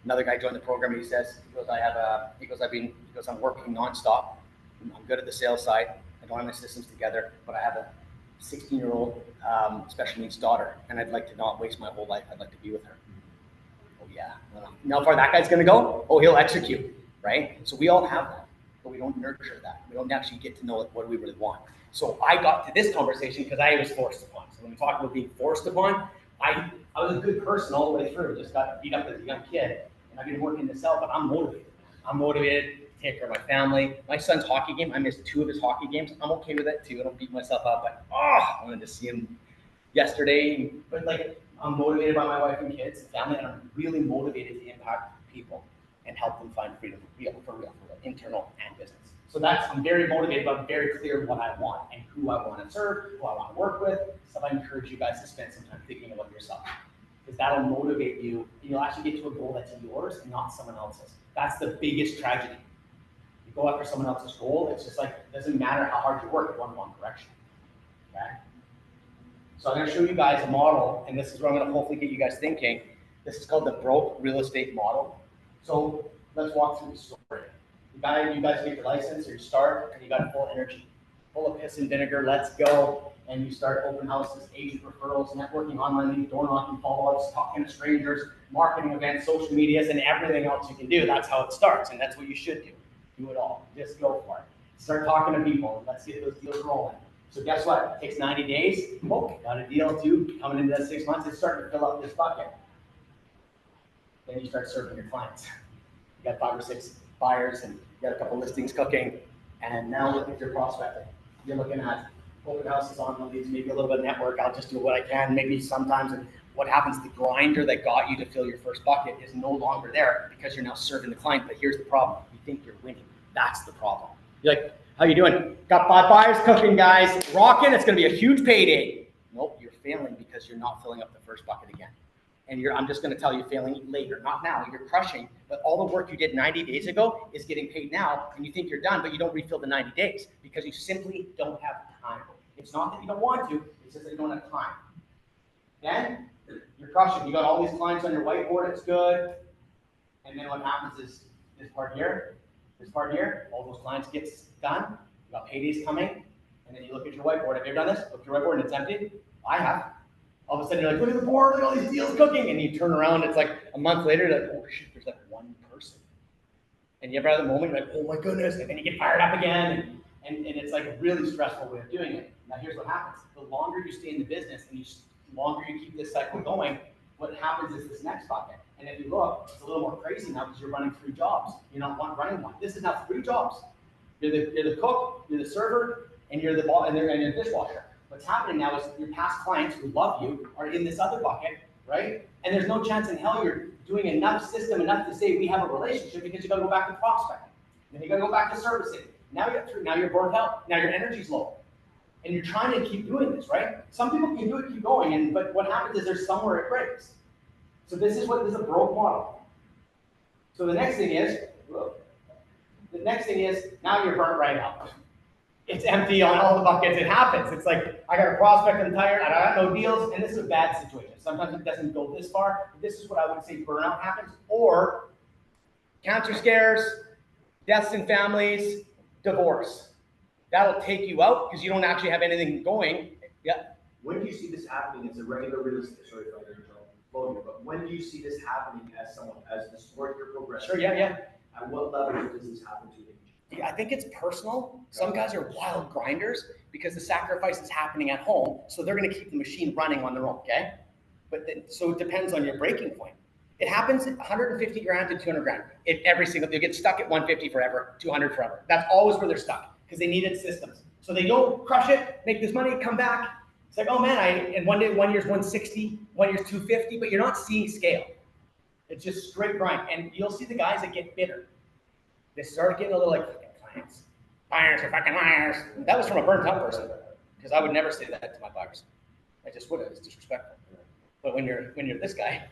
Another guy joined the program. He goes, I'm working nonstop. I'm good at the sales side. I don't have my systems together, but I have a 16-year-old special needs daughter, and I'd like to not waste my whole life. I'd like to be with her. Oh yeah. You know how far that guy's going to go? Oh, he'll execute, right? So we all have that, but we don't nurture that. We don't actually get to know what we really want. So I got to this conversation because I was forced upon. So when we talk about being forced upon, I was a good person all the way through. Just got beat up as a young kid, and I've been working this out, but I'm motivated. I'm motivated to take care of my family. My son's hockey game, I missed 2 of his hockey games. I'm okay with that too. I don't beat myself up, but I wanted to see him yesterday. But like, I'm motivated by my wife and kids and family, and I'm really motivated to impact people and help them find freedom for real, internal and business. So I'm very motivated, but I'm very clear what I want and who I want to serve, who I want to work with. So I encourage you guys to spend some time thinking about yourself, because that'll motivate you. And you'll actually get to a goal that's yours and not someone else's. That's the biggest tragedy. you go after someone else's goal, it's just like, it doesn't matter how hard you work, you're going one direction, okay? So I'm gonna show you guys a model, and this is where I'm gonna hopefully get you guys thinking. This is called the broke real estate model. So let's walk through the story. You guys get your license, or you start, and you got full energy, full of piss and vinegar, let's go. And you start open houses, agent referrals, networking, online leads, door knocking, follow-ups, talking to strangers, marketing events, social medias, and everything else you can do. That's how it starts, and that's what you should do. Do it all. Just go for it. Start talking to people, and let's get those deals rolling. So guess what? It takes 90 days. Oh, got a deal too. Coming into that 6 months, it's starting to fill up this bucket. Then you start serving your clients. You got 5 or 6 buyers, and you got a couple listings cooking, and now look at your prospecting. You're looking at open houses, on leads, maybe a little bit of network. I'll just do what I can. Maybe sometimes, and what happens, the grinder that got you to fill your first bucket is no longer there because you're now serving the client. But here's the problem. You think you're winning. That's the problem. You're like, how you doing? Got 5 buyers cooking, guys. Rocking. It's going to be a huge payday. Nope, you're failing because you're not filling up the first bucket again. And I'm just going to tell you, failing later, not now. You're crushing, but all the work you did 90 days ago is getting paid now, and you think you're done, but you don't refill the 90 days because you simply don't have time. It's not that you don't want to, it's just that you don't have time. Then you're crushing. You got all these clients on your whiteboard, it's good. And then what happens is this part here, all those clients get done, you got paydays coming, and then you look at your whiteboard. Have you ever done this? Look at your whiteboard and it's empty? I have. All of a sudden you're like, look at the board, look at all these deals cooking, and you turn around, it's like a month later, you're like, oh shit, there's like 1 person. And you ever have the moment, you're like, oh my goodness, and then you get fired up again, and it's like a really stressful way of doing it. Now here's what happens. The longer you stay in the business and the longer you keep this cycle going, what happens is this next bucket. And if you look, it's a little more crazy now because you're running 3 jobs. You're not running one. This is now 3 jobs. You're the cook, you're the server, and you're the and you're the dishwasher. What's happening now is your past clients who love you are in this other bucket, right? And there's no chance in hell you're doing enough to say we have a relationship because you got to go back to prospecting. Then you got to go back to servicing. Now you're burnt out. Now your energy's low. And you're trying to keep doing this, right? Some people can do it, keep going, but what happens is there's somewhere it breaks. So this is a broke model. So the next thing is now you're burnt right out. It's empty on all the buckets. It happens. It's like, I got a prospect, I'm tired, I got no deals, and this is a bad situation. Sometimes it doesn't go this far. This is what I would say burnout happens, or cancer scares, deaths in families, divorce. That'll take you out because you don't actually have anything going. Yeah.
When do you see this happening as a regular real estate? Sorry if I didn't blow you, but when do you see this happening as the sport your progression?
Sure, yeah.
At what level does this happen to you?
Yeah, I think it's personal. Some guys are wild grinders because the sacrifice is happening at home, so they're going to keep the machine running on their own, okay? But so it depends on your breaking point. It happens at 150 grand to 200 grand. They get stuck at 150 forever, 200 forever. That's always where they're stuck because they needed systems. So they go crush it, make this money, come back. It's like, oh man, and one year's 160, 1 year's 250, but you're not seeing scale. It's just straight grind. And you'll see the guys that get bitter. They start getting a little like, clients. Buyers are fucking liars. That was from a burnt out person, because I would never say that to my buyers. I just wouldn't. It's disrespectful. But when you're this guy,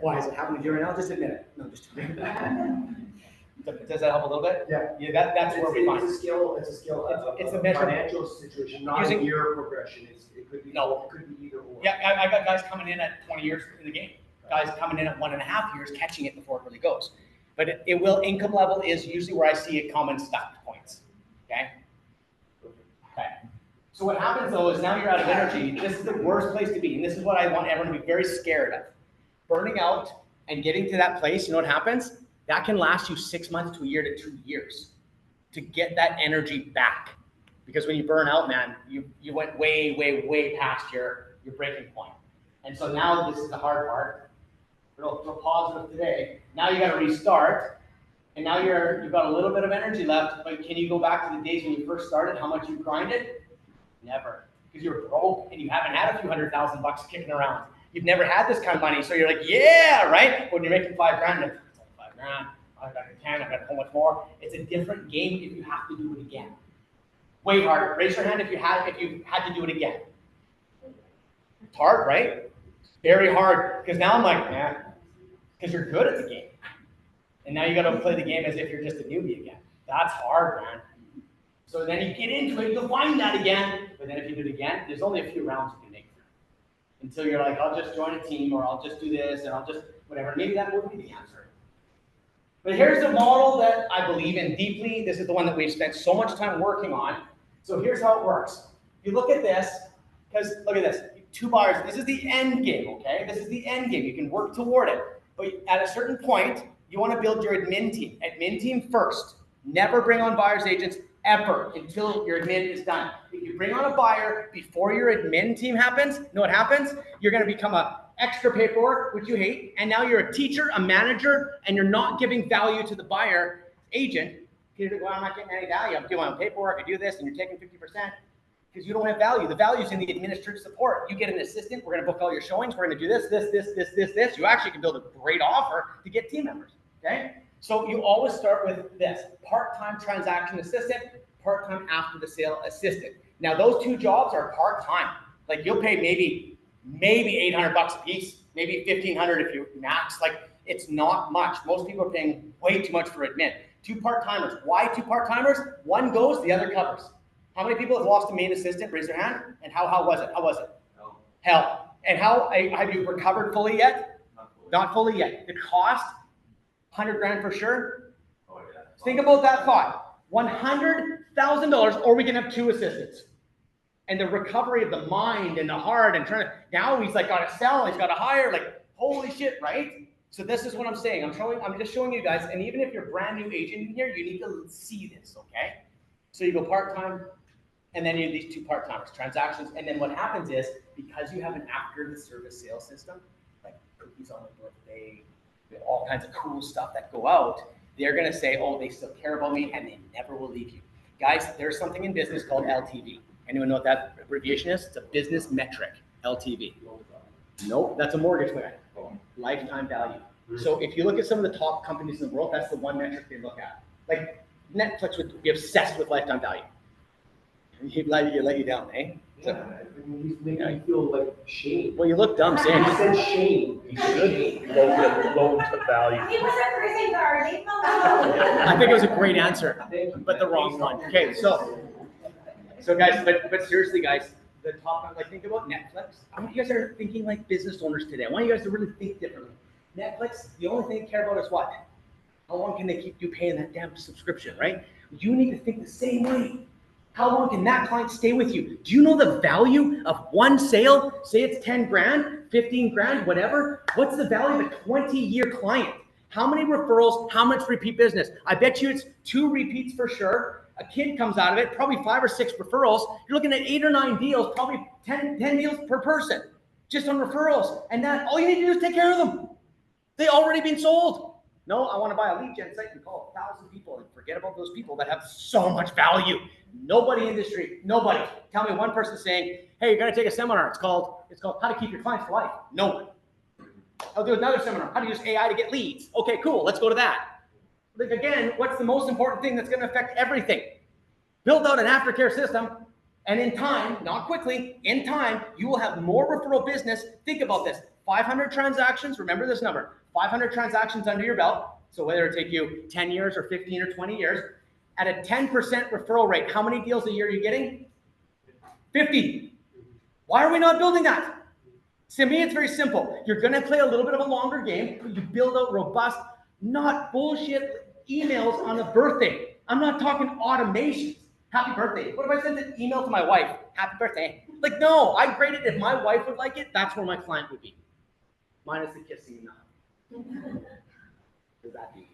why is it happening to you right now? Just admit it. No, just admit it. Does that help a little bit?
Yeah.
That's where we find.
It's a skill.
It's a measure.
Financial situation, not a year progression. It could be.
No.
It could be either or.
Yeah, I got guys coming in at 20 years in the game. Guys coming in at 1.5 years, catching it before it really goes. But income level is usually where I see it common stuck points, okay? So what happens though is now you're out of energy. This is the worst place to be, and this is what I want everyone to be very scared of. Burning out and getting to that place, you know what happens? That can last you 6 months to a year to 2 years to get that energy back. Because when you burn out, man, you went way past your breaking point. And so now this is the hard part. Real positive today. Now you got to restart, and now you've got a little bit of energy left. But can you go back to the days when you first started? How much you grinded? Never, because you're broke and you haven't had a few $100,000 kicking around. You've never had this kind of money, so you're like, yeah, right. When you're making $5 grand, it's only $5 grand. I've got 10. I've got a whole much more. It's a different game if you have to do it again. Way harder. Raise your hand if you had to do it again. It's hard, right? Very hard, because now I'm like, man, because you're good at the game. And now you got to play the game as if you're just a newbie again. That's hard, man. So then you get into it, you'll find that again. But then if you do it again, there's only a few rounds you can make until you're like, I'll just join a team, or I'll just do this, and I'll just whatever. Maybe that would be the answer. But here's the model that I believe in deeply. This is the one that we've spent so much time working on. So here's how it works. You look at this, because look at this. 2 buyers. This is the end game, okay? This is the end game. You can work toward it. But at a certain point, you want to build your admin team. Admin team first. Never bring on buyer's agents ever until your admin is done. If you bring on a buyer before your admin team happens, you know what happens? You're going to become a extra paperwork, which you hate, and now you're a teacher, a manager, and you're not giving value to the buyer agent. You're like, well, I'm not getting any value. I'm doing my own paperwork, I do this, and you're taking 50% because you don't have value. The value's in the administrative support. You get an assistant, we're going to book all your showings, we're going to do this. You actually can build a great offer to get team members, okay? So you always start with this, part-time transaction assistant, part-time after the sale assistant. Now those 2 jobs are part-time. Like you'll pay maybe $800 a piece, maybe $1,500 if you max. Like it's not much. Most people are paying way too much for admin. 2 part-timers. Why 2 part-timers? One goes, the other covers. How many people have lost a main assistant? Raise your hand. And how was it? How was it? Hell. And how have you recovered fully yet? Not fully yet. The cost, $100,000 for sure.
Oh, yeah.
Think about that thought. $100,000, or we can have 2 assistants. And the recovery of the mind and the heart and trying to, now he's like got to sell, he's got to hire, like holy shit, right? So this is what I'm saying. I'm just showing you guys, and even if you're a brand new agent in here, you need to see this, okay? So you go part-time, and then you have these 2 part-timers, transactions, and then what happens is, because you have an after the service sales system, like cookies on the birthday, all kinds of cool stuff that go out, they're gonna say, oh, they still care about me, and they never will leave you. Guys, there's something in business called LTV. Anyone know what that abbreviation is? It's a business metric, LTV. Nope, that's a mortgage plan. Lifetime value. So if you look at some of the top companies in the world, that's the one metric they look at. Like Netflix would be obsessed with lifetime value. He'd let you down, eh?
Yeah, I mean, he's making me feel like shame.
Well, you look dumb saying
He said shame. He said shame.
Loan to value.
He was a prison guard, leave him alone.
I think it was a great answer, but the wrong one. Okay, so guys, but seriously, guys, the top, like think about Netflix. I want you guys are thinking like business owners today. I want you guys to really think differently. Netflix, the only thing they care about is what? How long can they keep you paying that damn subscription, right? You need to think the same way. How long can that client stay with you? Do you know the value of one sale? Say it's 10 grand, 15 grand, whatever. What's the value of a 20-year client? How many referrals, how much repeat business? I bet you it's 2 repeats for sure. A kid comes out of it, probably 5 or 6 referrals. You're looking at 8 or 9 deals, probably 10 deals per person, just on referrals. And that, all you need to do is take care of them. They already been sold. No, I want to buy a lead gen site and call 1,000 people and forget about those people that have so much value. Nobody industry, nobody. Tell me one person saying, hey, you're going to take a seminar. It's called How to Keep Your Clients for Life. No one. I'll do another seminar. How to use AI to get leads. Okay, cool. Let's go to that. Like again, what's the most important thing that's going to affect everything? Build out an aftercare system, and in time, not quickly, in time, you will have more referral business. Think about this. 500 transactions, remember this number, 500 transactions under your belt. So whether it take you 10 years or 15 or 20 years, at a 10% referral rate, how many deals a year are you getting? 50. Why are we not building that? To me, it's very simple. You're going to play a little bit of a longer game, but you build out robust, not bullshit emails on a birthday. I'm not talking automations. Happy birthday. What if I sent an email to my wife? Happy birthday. Like, no, I graded if my wife would like it, that's where my client would be. Minus the kissing enough. Does that be here?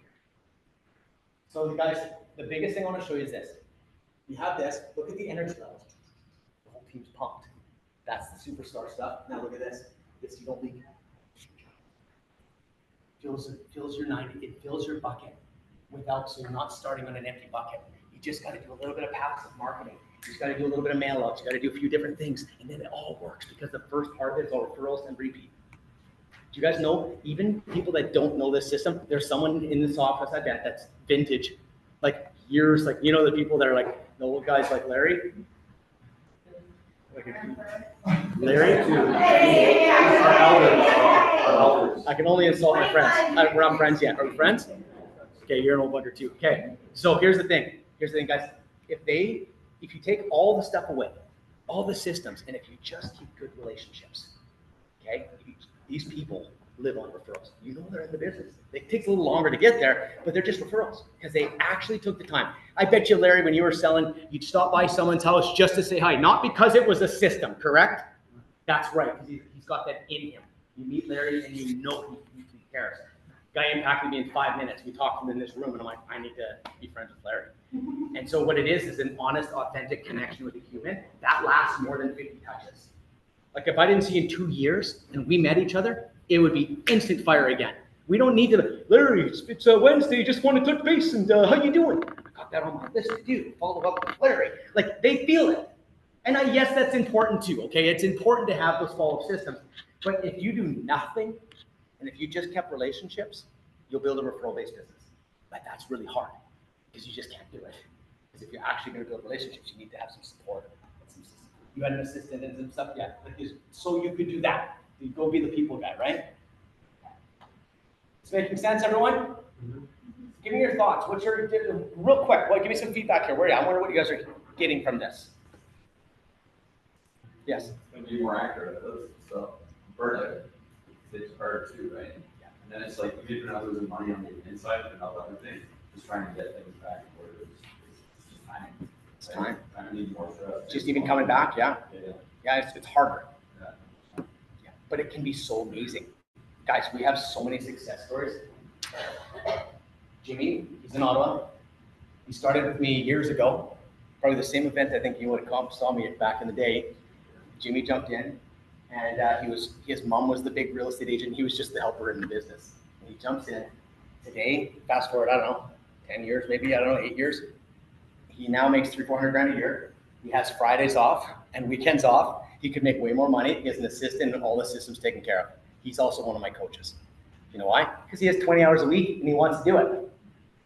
So guys, the biggest thing I want to show you is this. You have this, look at the energy levels. The whole team's pumped. That's the superstar stuff. Now look at this. This you don't leak. Fills your 90, it fills your bucket without, so you're not starting on an empty bucket. You just got to do a little bit of passive marketing. You just got to do a little bit of mail outs. You got to do a few different things, and then it all works because the first part of it is all referrals and repeat. Do you guys know, even people that don't know this system, there's someone in this office, I bet, that's vintage, like years, like, you know, the people that are like, the old guys like Larry? Larry?
Our elders.
I can only insult my friends. We're not friends yet. Are we friends? Okay, you're an old bugger too. Okay, so here's the thing. Here's the thing, guys. If you take all the stuff away, all the systems, and if you just keep good relationships, okay, these people live on referrals. You know they're in the business. It takes a little longer to get there, but they're just referrals because they actually took the time. I bet you, Larry, when you were selling, you'd stop by someone's house just to say hi, not because it was a system, correct? That's right, because he's got that in him. You meet Larry and you know he cares. Guy impacted me in 5 minutes. We talked to him in this room and I'm like, I need to be friends with Larry. And so what it is an honest, authentic connection with a human that lasts more than 50 touches. Like if I didn't see you in 2 years and we met each other, it would be instant fire again. We don't need to, Larry, it's Wednesday, just want to touch base and how you doing? I got that on my list to do, follow up with Larry. Like they feel it. And yes, that's important too, okay? It's important to have those follow-up systems. But if you do nothing, and if you just kept relationships, you'll build a referral-based business. But that's really hard because you just can't do it. Because if you're actually going to build relationships, you need to have some support. You had an assistant and some stuff, yeah. So you could do that. You go be the people guy, right? It's making sense, everyone? Mm-hmm. Give me your thoughts. What's your, real quick, give me some feedback here. I wonder what you guys are getting from this. Yes?
It's going to be more accurate at this. So, burnout, it's harder too, right? Yeah. And then it's like, even if you're not losing money on the inside and all other things, just trying to get things back in order. It's just time.
It's time.
I need more stress.
Just even coming back, yeah. Yeah, it's harder.
Yeah.
Yeah, but it can be so amazing. Guys, we have so many success stories. Jimmy, he's in Ottawa. He started with me years ago, probably the same event I think you would have come, saw me back in the day. Jimmy jumped in, and his mom was the big real estate agent. He was just the helper in the business. And he jumps in. Today, fast forward, I don't know, 10 years, maybe, 8 years. He now makes $300-400 grand a year. He has Fridays off and weekends off. He could make way more money. He has an assistant and all the systems taken care of. He's also one of my coaches. You know why? Because he has 20 hours a week and he wants to do it.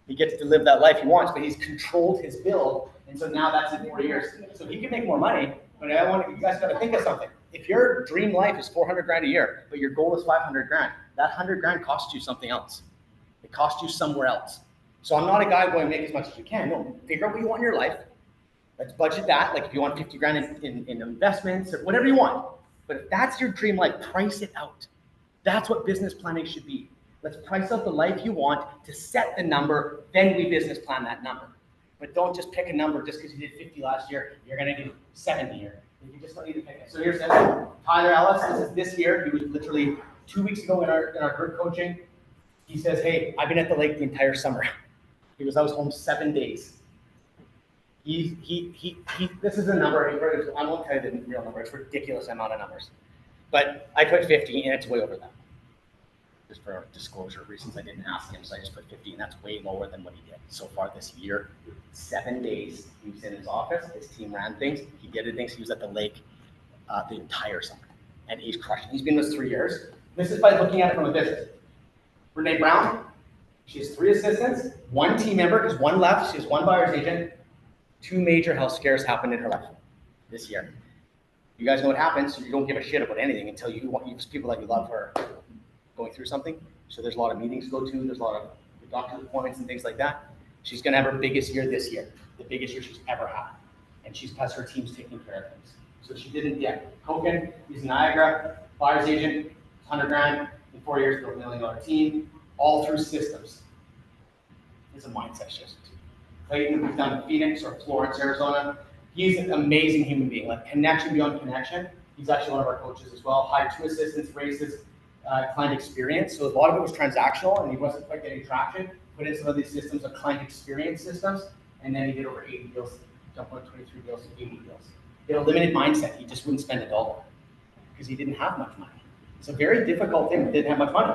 He gets to live that life he wants, but he's controlled his bill. And so now that's in 4 years. So he can make more money, but you guys got to think of something. If your dream life is 400 grand a year, but your goal is 500 grand, that 100 grand costs you something else. It costs you somewhere else. So I'm not a guy going to make as much as you can. No, figure out what you want in your life. Let's budget that. Like if you want 50 grand in investments or whatever you want. But if that's your dream life, price it out. That's what business planning should be. Let's price out the life you want to set the number, then we business plan that number. But don't just pick a number just because you did 50 last year, you're going to do 70 here. You just don't need to pick it. So here's Tyler Ellis. This is this year. He was literally 2 weeks ago in our group coaching. He says, hey, I've been at the lake the entire summer. He goes, I was home 7 days. This is a number. I won't tell you the real number. It's a ridiculous amount of numbers. But I put 50 and it's way over that. Just for disclosure reasons, I didn't ask him, so I just put 50, and that's way lower than what he did so far this year. 7 days, he was in his office, his team ran things, he did things, he was at the lake the entire summer, and he's crushing. He's been with us 3 years. This is by looking at it from a business. Renee Brown, she has 3 assistants, 1 team member, because 1 left, she has 1 buyer's agent. 2 major health scares happened in her life this year. You guys know what happens, you don't give a shit about anything until you use people that you love are going through something. So there's a lot of meetings to go to, there's a lot of doctor's appointments and things like that. She's gonna have her biggest year this year, the biggest year she's ever had. And she's plus her team's taking care of things. So she didn't yet. Koken, he's Niagara, buyer's agent, 100 grand, in 4 years, built $1 million team, all through systems. It's a mindset shift. Clayton, who's down in Phoenix or Florence, Arizona, he's an amazing human being, like connection beyond connection. He's actually one of our coaches as well. Hired 2 assistants, raises client experience. So a lot of it was transactional and he wasn't quite getting traction. Put in some of these systems of client experience systems, and then he did over 80 deals, jumped on 23 deals to 80 deals. He had a limited mindset. He just wouldn't spend a dollar because he didn't have much money. It's a very difficult thing. He didn't have much money,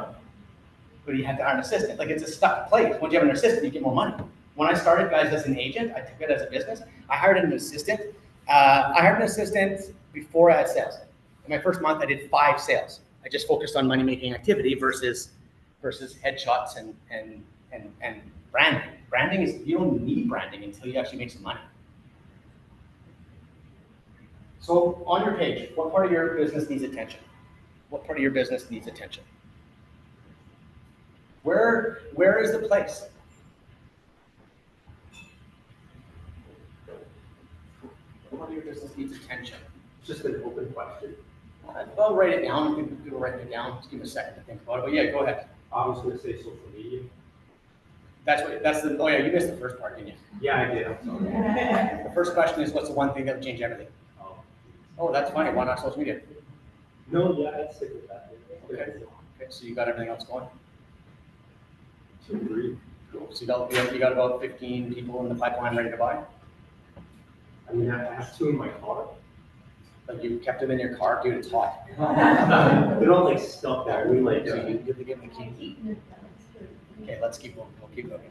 but he had to hire an assistant. Like it's a stuck place. Once you have an assistant, you get more money. When I started, guys, as an agent, I took it as a business. I hired an assistant. Before I had sales. In my first month, I did 5 sales. I just focused on money-making activity versus headshots and branding. Branding is, you don't need branding until you actually make some money. So on your page, what part of your business needs attention? What part of your business needs attention? Where is the place? part of your business needs attention?
Just an open question.
I'll write it down. People write it down. Just give me a second to think about it. But yeah, go ahead.
I was gonna say social media.
Oh yeah, you missed the first part, didn't you?
Yeah, I did, I'm sorry.
The first question is, what's the one thing that would change everything? Oh, that's funny. Why not social media?
No, yeah, I'd stick with that.
Okay, so you got everything else going?
To agree.
Cool. So you got about 15 people in the pipeline ready to buy?
I mean, I have 2 in my car.
Like you kept them in your car? Dude, it's hot.
They're all like stuck there, we like,
So you get to give them the key. Okay, let's keep going. We'll keep going.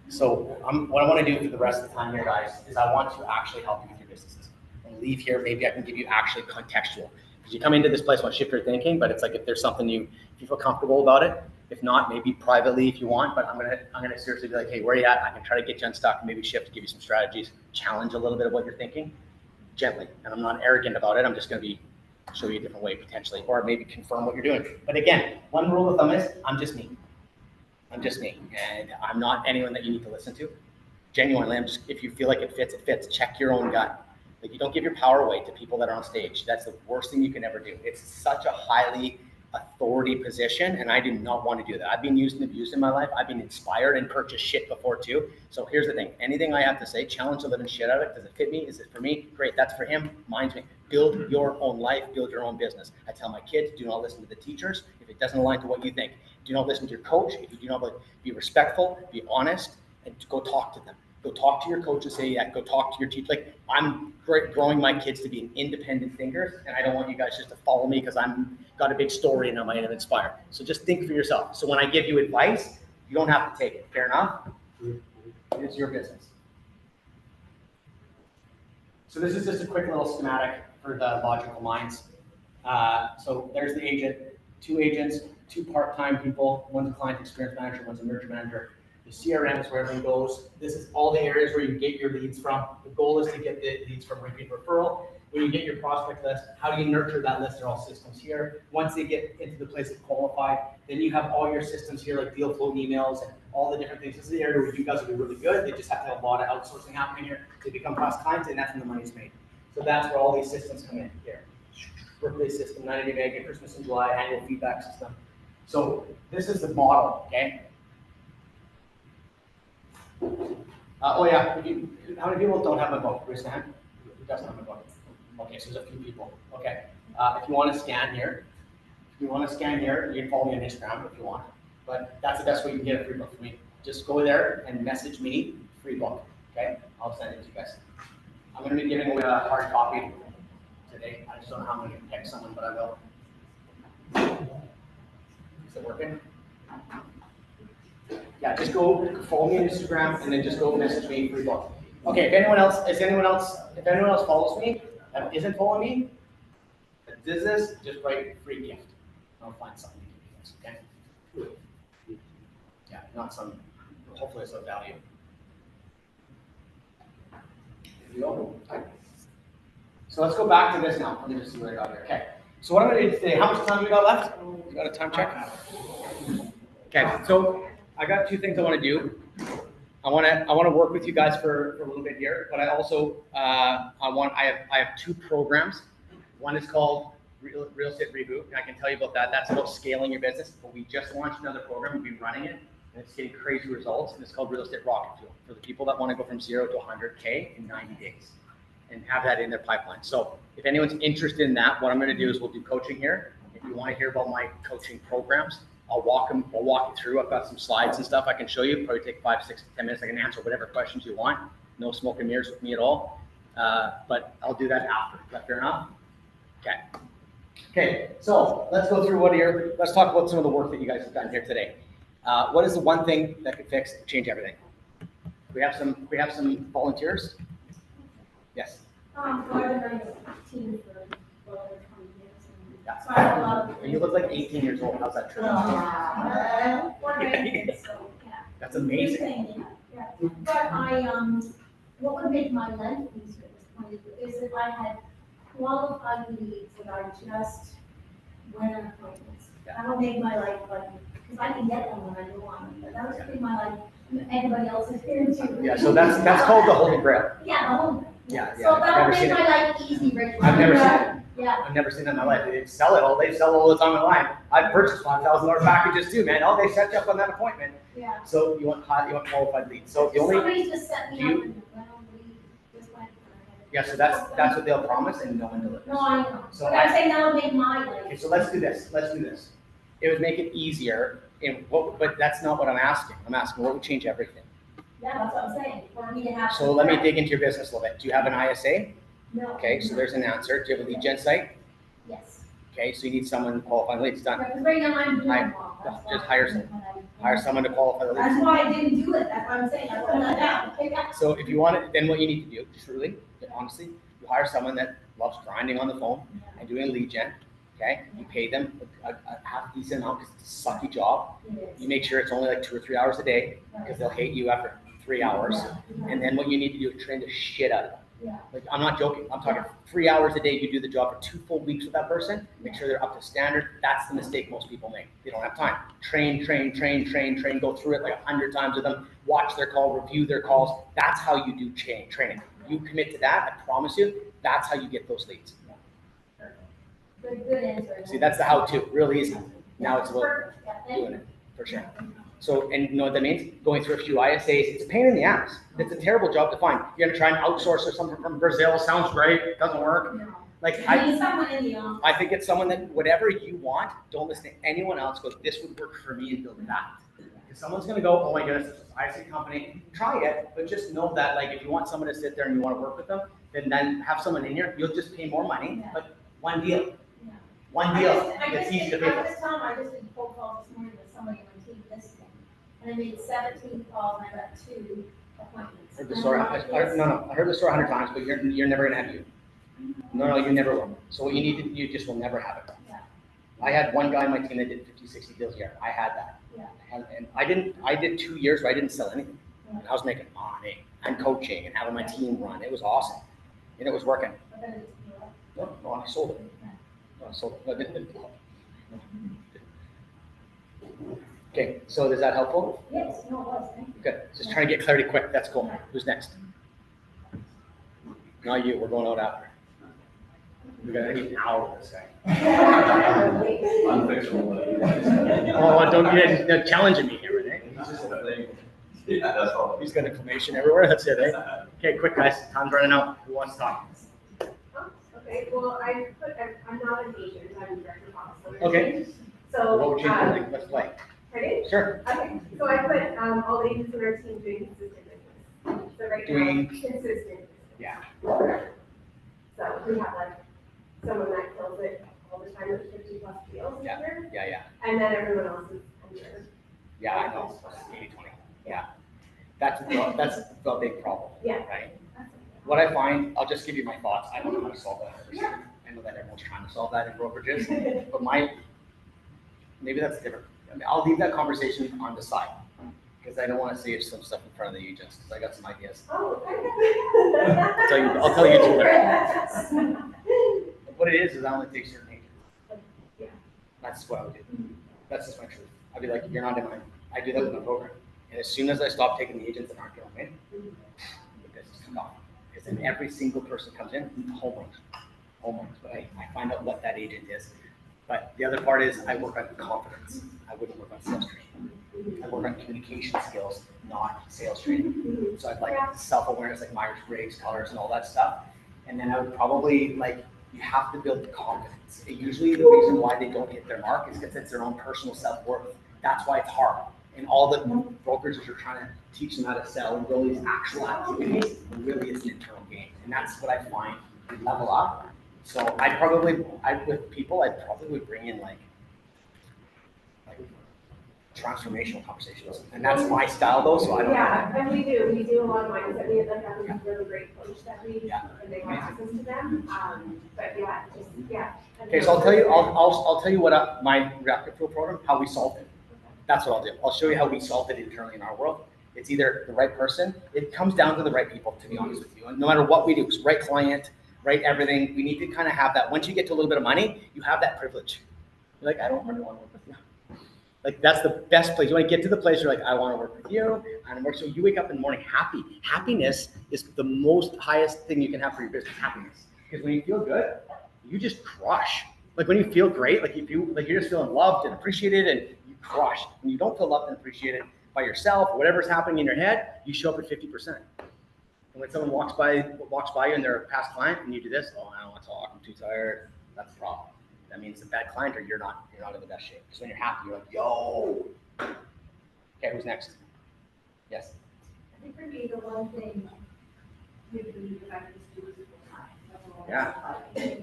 So what I want to do for the rest of the time here, guys, is I want to actually help you with your businesses. And leave here, maybe I can give you actually contextual. Because you come into this place, want to shift your thinking, but it's like if there's something if you feel comfortable about it. If not, maybe privately if you want, but I'm gonna seriously be like, hey, where are you at? I can try to get you unstuck and maybe shift, give you some strategies, challenge a little bit of what you're thinking, gently. And I'm not arrogant about it. I'm just gonna show you a different way potentially, or maybe confirm what you're doing. But again, one rule of thumb is I'm just me. I'm just me, and I'm not anyone that you need to listen to. Genuinely, if you feel like it fits, it fits. Check your own gut. Like, you don't give your power away to people that are on stage. That's the worst thing you can ever do. It's such a highly authority position, and I do not want to do that. I've been used and abused in my life. I've been inspired and purchased shit before too. So here's the thing. Anything I have to say, challenge the living shit out of it. Does it fit me? Is it for me? Great. That's for him. Mine's me. Build your own life. Build your own business. I tell my kids, do not listen to the teachers if it doesn't align to what you think. Do not listen to your coach if you do not be respectful, be honest, and go talk to them. Go talk to your coach and say, yeah, go talk to your teacher. Like, I'm growing my kids to be an independent thinkers, and I don't want you guys just to follow me because I'm got a big story and I might have inspired. So just think for yourself. So when I give you advice, you don't have to take it. Fair enough? It's your business. So this is just a quick little schematic for the logical minds. So there's the agent, 2 agents, 2 part-time people. One's a client experience manager, one's a merger manager. The CRM is where everything goes. This is all the areas where you get your leads from. The goal is to get the leads from repeat referral. When you get your prospect list, how do you nurture that list? They're all systems here. Once they get into the place of qualified, then you have all your systems here, like deal flow emails and all the different things. This is the area where you guys will be really good. They just have to have a lot of outsourcing happening here. They become past clients, and that's when the money's made. So that's where all these systems come in here. Workday system, 90-day Meg, Christmas in July, annual feedback system. So this is the model, okay? Oh yeah, how many people don't have a book? Raise your hand. Who doesn't have a book? Okay, so there's a few people. Okay, if you want to scan here, you can follow me on Instagram if you want. But that's the best way you can get a free book from me. Just go there and message me, free book. Okay, I'll send it to you guys. I'm going to be giving away a hard copy today. I just don't know how I'm going to pick someone, but I will. Is it working? Yeah, just go follow me on Instagram and then just go message me, free book. Okay, if anyone else follows me that isn't following me, that does this, just write free gift. I'll find something to give you guys, okay? Yeah, not some, hopefully it's of value. There you go. So let's go back to this now. Let me just see what I got here. Okay. So what I'm going to do today, how much time we got left? We got a time check? Okay, so I got 2 things I want to do. I want to work with you guys for a little bit here, but I also I have 2 programs. One is called Real Estate Reboot, and I can tell you about that. That's about scaling your business. But we just launched another program. We've been running it, and it's getting crazy results. And it's called Real Estate Rocket Fuel for the people that want to go from 0 to 100K in 90 days and have that in their pipeline. So if anyone's interested in that, what I'm going to do is we'll do coaching here. If you want to hear about my coaching programs, I'll walk you through. I've got some slides and stuff I can show you. Probably take 5, 6, 10 minutes. I can answer whatever questions you want. No smoke and mirrors with me at all. But I'll do that after. Is that fair enough? Okay. Okay. So let's go through let's talk about some of the work that you guys have done here today. What is the one thing that could change everything? We have some volunteers. Yes.
So I've been running a team for well over 20 years.
Yeah.
So I have a lot of.
And you look like 18 years old. How's that true?
Four grandkids, so yeah.
That's amazing.
Thing, yeah. But what would make my life easier at this point is if I had qualified leads that I just went on appointments. That would make my life like, because I can get them when I go on, but that would make my life, everybody else is here too.
Yeah, so that's called the Holy Grail.
Yeah, the whole,
Yeah,
So
I've
that
never
would
seen
make
it.
my life easy, Rachel.
I've never seen it.
Yeah.
I've never seen that in my life. They sell it all the time online. I've purchased $5,000 packages too, man. Oh, they set you up on that appointment.
Yeah.
So you want qualified leads. So the only,
Somebody just set me
do you-
up and, well, we just went.
yeah, so that's what they'll promise and no one delivers.
No, I know.
So
But I'm saying that would make my
Okay,
life.
so let's do this. It would make it easier but that's not what I'm asking. I'm asking what would change everything.
Yeah, that's what I'm saying, for me to have.
So let me dig into your business a little bit. Do you have an ISA?
No.
Okay, so there's an answer. Do you have a lead gen site?
Yes.
Okay, so you need someone qualifying leads done.
Because right now I'm doing it all. That's
Just
why.
hire someone to qualify the leads.
That's why I didn't do it, that's what I'm saying, I put that down. Yeah.
So if you want it, then what you need to do, just really, honestly, you hire someone that loves grinding on the phone and doing a lead gen. Okay, you pay them a half decent amount because it's a sucky job. You make sure it's only like 2 or 3 hours a day because they'll hate you after 3 hours. And then what you need to do is train the shit out of them.
Yeah.
Like, I'm not joking. I'm talking 3 hours a day. You do the job for 2 full weeks with that person. Make sure they're up to standard. That's the mistake most people make. They don't have time. Train. Go through it like 100 times with them. Watch their call. Review their calls. That's how you do training. You commit to that. I promise you. That's how you get those leads.
Good answer.
See, that's the how-to. Real easy. Now it's about
Perfect. Yeah, thank
doing
you.
it for sure. So, and you know what that means? Going through a few ISAs, it's a pain in the ass. It's a terrible job to find. You're gonna try and outsource or something from Brazil. Sounds great. Doesn't work.
No.
Like
I need someone in the office.
I think it's someone that whatever you want, don't listen to anyone else. Go, this would work for me and build that. If someone's gonna go, oh my goodness, this is an ISA company. Try it, but just know that like if you want someone to sit there and you want to work with them, then have someone in here. You'll just pay more money, but one deal.
Yeah.
One deal.
I
It's easy to
I
pay for.
just tell them, I just did a phone call this morning with somebody on my team this thing. And I made 17 calls and I got 2 appointments.
Heard the story. I heard the story 100 times, but you're never gonna have you. No, you never will. So what you need to, you just will never have it.
Yeah.
I had one guy on my team that did 50, 60 deals a year. I had that.
Yeah.
And I did 2 years where I didn't sell anything. And I was making money and coaching and having my team run. It was awesome. And it was working.
But then it's, you know,
No, I sold it. No, I sold it. No, I didn't. Okay, so is that helpful?
yes, no, it was, thank you.
Good. Just trying to get clarity quick. That's cool. Who's next? Not you. We're going out after. We got an hour with this guy.
Unfixable.
Oh, don't get challenging me here, Renee.
It's just a thing. Yeah, that's all.
He's got inflammation everywhere. That's it, eh? Okay, quick, guys. Time's running out. Who wants to talk?
Okay, well, I'm not an agent, I'm a director of office.
Okay.
So,
What would you think? Let's play.
ready?
Sure.
Okay, so I put, all the agents in our team doing consistent business. So right now,
Doing-
consistent.
Yeah.
So we have like someone that kills it all the time with 50+ deals a year,
Yeah.
and then everyone else is under.
Yeah, I know. 80-20. Yeah. That's the big problem.
Yeah.
Right? What I find, I'll just give you my thoughts. I don't know how to solve that. I know that everyone's trying to solve that in brokerages, but maybe that's different. I mean, I'll leave that conversation on the side because I don't want to say some stuff in front of the agents because I got some ideas.
Oh,
I'll tell you two later. What it is I only take certain agents.
Yeah.
That's what I would do. That's just my truth. I'd be like, you're not in mine. I do that with my program. And as soon as I stop taking the agents that aren't going to win, the business comes off. Because then every single person comes in, home runs. But I find out what that agent is. But the other part is I work on confidence. I wouldn't work on sales training. I work on communication skills, not sales training. So I'd like self-awareness, like Myers-Briggs, colors, and all that stuff. And then I would probably you have to build the confidence. Usually the reason why they don't hit their mark is because it's their own personal self-worth. That's why it's hard. And all the brokerages are trying to teach them how to sell and build these actual activities. And really it's an internal game. And that's what I find level up. So I'd probably would bring in like transformational conversations. And that's my style though, so I don't know.
Yeah, and we do a lot of mindset. We have like a really great coach that we, and they have access to them. But yeah, just, yeah.
Okay, so I'll tell you what my reactive field program, how we solved it. That's what I'll do. I'll show you how we solved it internally in our world. It's either the right person. It comes down to the right people, to be honest with you. And no matter what we do, it's right client, right everything. We need to kind of have that. Once you get to a little bit of money, you have that privilege. You're like, I don't really want to work with you. Like that's the best place. You want to get to the place where you're like, I want to work with you. and work. So you wake up in the morning happy. Happiness is the most highest thing you can have for your business, happiness. Because when you feel good, you just crush. Like when you feel great, like you feel like you're just feeling loved and appreciated and you crush. When you don't feel loved and appreciated by yourself, or whatever's happening in your head, you show up at 50%. And when someone walks by you and they're a past client and you do this, oh, I don't want to talk, I'm too tired, that's the problem. That means it's a bad client or you're not in the best shape. Because when you're happy, you're like, yo. Okay, who's next? Yes.
I think for me, the one thing would be the fact that this dude is full time.
Yeah.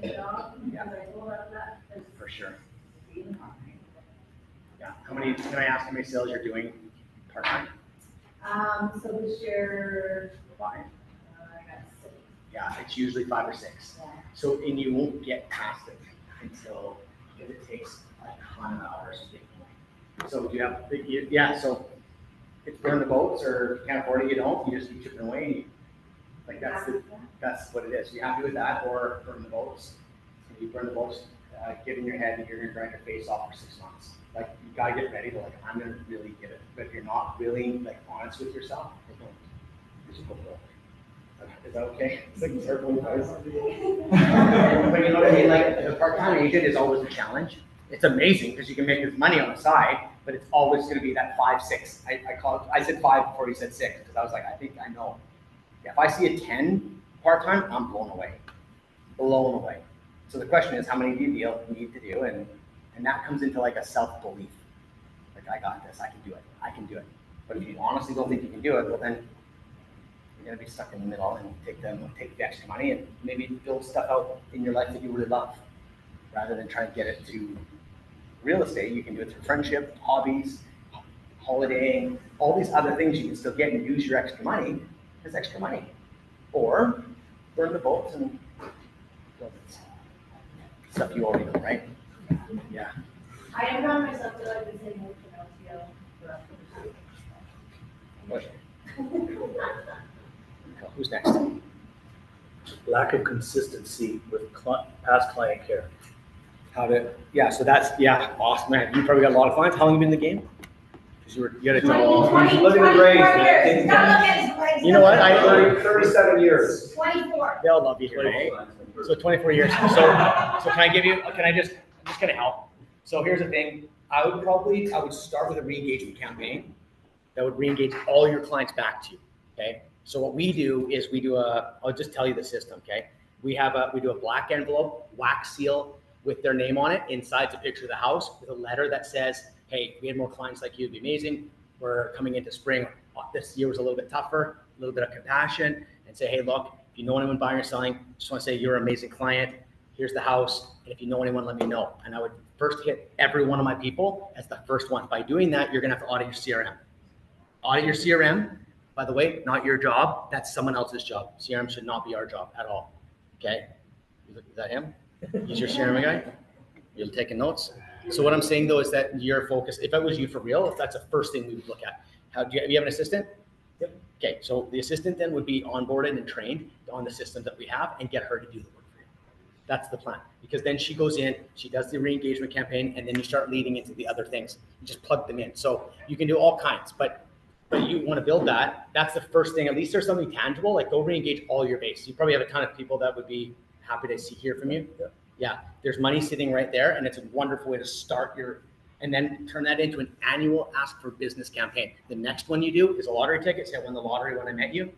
Yeah. I told her that.
For sure. Yeah. Can I ask how many sales you're doing part-time?
So this year,
5.
I got 6.
Yeah, it's usually 5 or 6.
Yeah.
So, and you won't get past it until it takes a ton of hours to get going. So do you have, yeah, so it's burn the boats, or if you can't afford it, you don't, you just keep chipping away. Like that's what it is. You happy with that, or burn the boats? So you burn the boats, get in your head and you're gonna grind your face off for 6 months. Like you gotta get ready to like, I'm gonna really get it. But if you're not really like honest with yourself, just go for it. Is that okay? It's like circling guys. But you know what I mean? Like the part-time agent is always a challenge. It's amazing because you can make this money on the side, but it's always going to be that 5, 6. I said 5 before you said 6 because I was like, I think I know. Yeah, if I see a 10 part-time, I'm blown away. Blown away. So the question is, how many do you need to do? And that comes into like a self-belief. Like, I got this, I can do it, I can do it. But if you honestly don't think you can do it, well then you're gonna be stuck in the middle and take the extra money and maybe build stuff out in your life that you really love. Rather than try to get it to real estate, you can do it through friendship, hobbies, holidaying, all these other things you can still get and use your extra money as extra money. Or burn the boats and build it. Stuff you already know, right? Yeah.
I am proud of myself to like be saying no to LTO for
Who's next?
Lack of consistency with past client care.
Yeah, so that's, awesome, man. You probably got a lot of clients. How long have you been in the game? Because you gotta tell.
20,
Look at the grades, man.
24 years. You gotta look at his grades.
You know what?
37 years.
24.
They all love you here, right? So 24 years. So can I'm just gonna help. So here's the thing. I would start with a re-engagement campaign that would re-engage all your clients back to you, okay? So what we do is I'll just tell you the system, okay? We do a black envelope, wax seal with their name on it. Inside's a picture of the house with a letter that says, hey, we had more clients like you, it'd be amazing. We're coming into spring. This year was a little bit tougher, a little bit of compassion, and say, hey, look, if you know anyone buying or selling, just want to say you're an amazing client. Here's the house. And if you know anyone, let me know. And I would first hit every one of my people as the first one. By doing that, you're going to have to audit your CRM. Audit your CRM. By the way, not your job. That's someone else's job. CRM should not be our job at all. Okay? Is that him? He's your CRM guy? You're taking notes? So what I'm saying though is that you're focused. If I was you for real, if that's the first thing we would look at. Do you have an assistant? Yep. Okay, so the assistant then would be onboarded and trained on the systems that we have and get her to do the work for you. That's the plan. Because then she goes in, she does the re-engagement campaign, and then you start leading into the other things. You just plug them in. So you can do all kinds, but you want to build that. That's the first thing. At least there's something tangible. Like go re-engage all your base. You probably have a ton of people that would be happy to hear from you. Yeah, there's money sitting right there, and it's a wonderful way to start and then turn that into an annual ask for business campaign. The next one you do is a lottery ticket. Say I won the lottery when I met you,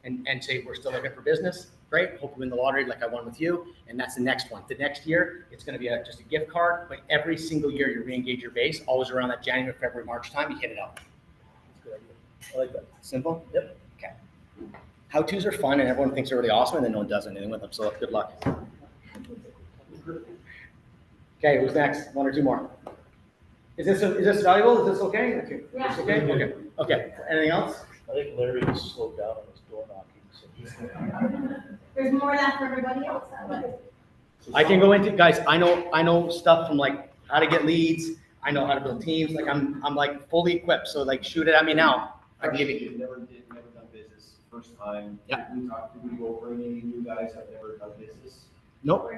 and say we're still looking for business. Great, hope you win the lottery like I won with you, and that's the next one. The next year, it's going to be just a gift card, but every single year you re-engage your base. Always around that January, February, March time, you hit it out. That's a good idea. I like that. Simple? Yep. Okay. How-tos are fun, and everyone thinks they're really awesome, and then no one does anything with them, so good luck. Okay, who's next? 1 or 2 more. Is this valuable? Is this okay?
Yeah.
It's okay? Okay. Anything else?
I think Larry just slowed down on his door knocking. So
There's more of that for everybody else.
I can go into, guys, I know stuff from like how to get leads. I know how to build teams. Like I'm like fully equipped. So like shoot it at me now. I can give you.
Never done business. First time.
Yeah.
We talked to you over any new guys have never done business.
Nope.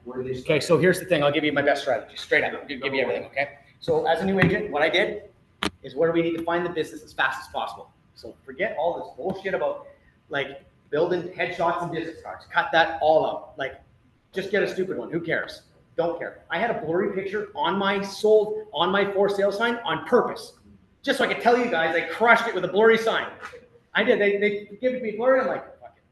Where do they start?
Okay, so here's the thing. I'll give you my best strategy. Straight up. I'll give you everything, okay? So as a new agent, what I did is where do we need to find the business as fast as possible? So forget all this bullshit about like building headshots and business cards. Cut that all out. Like, just get a stupid one. Who cares? Don't care. I had a blurry picture on my for sale sign on purpose, just so I could tell you guys I crushed it with a blurry sign. I did. They gave it to me blurry. I'm like, fuck it.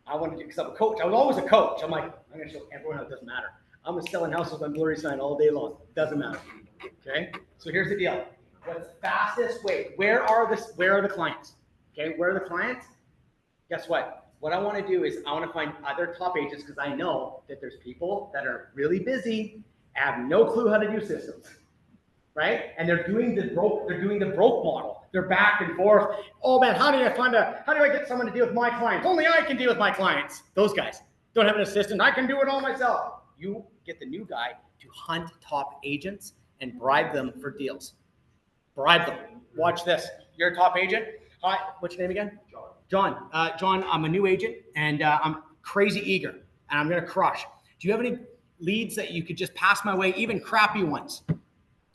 I wanted to, because I'm a coach. I was always a coach. I'm like, I'm gonna show everyone how it doesn't matter. I'm gonna sell houses on blurry sign all day long. Doesn't matter. Okay. So here's the deal. What's the fastest way? Where are the clients? Okay. Where are the clients? Guess what? What I want to do is I want to find other top agents because I know that there's people that are really busy, have no clue how to do systems, right? And they're doing the broke model. They're back and forth. Oh man, how do I get someone to deal with my clients? Only I can deal with my clients. Those guys don't have an assistant. I can do it all myself. You get the new guy to hunt top agents and bribe them for deals. Bribe them. Watch this. You're a top agent. Hi, what's your name again? John. John, I'm a new agent and I'm crazy eager and I'm going to crush. Do you have any leads that you could just pass my way, even crappy ones? Do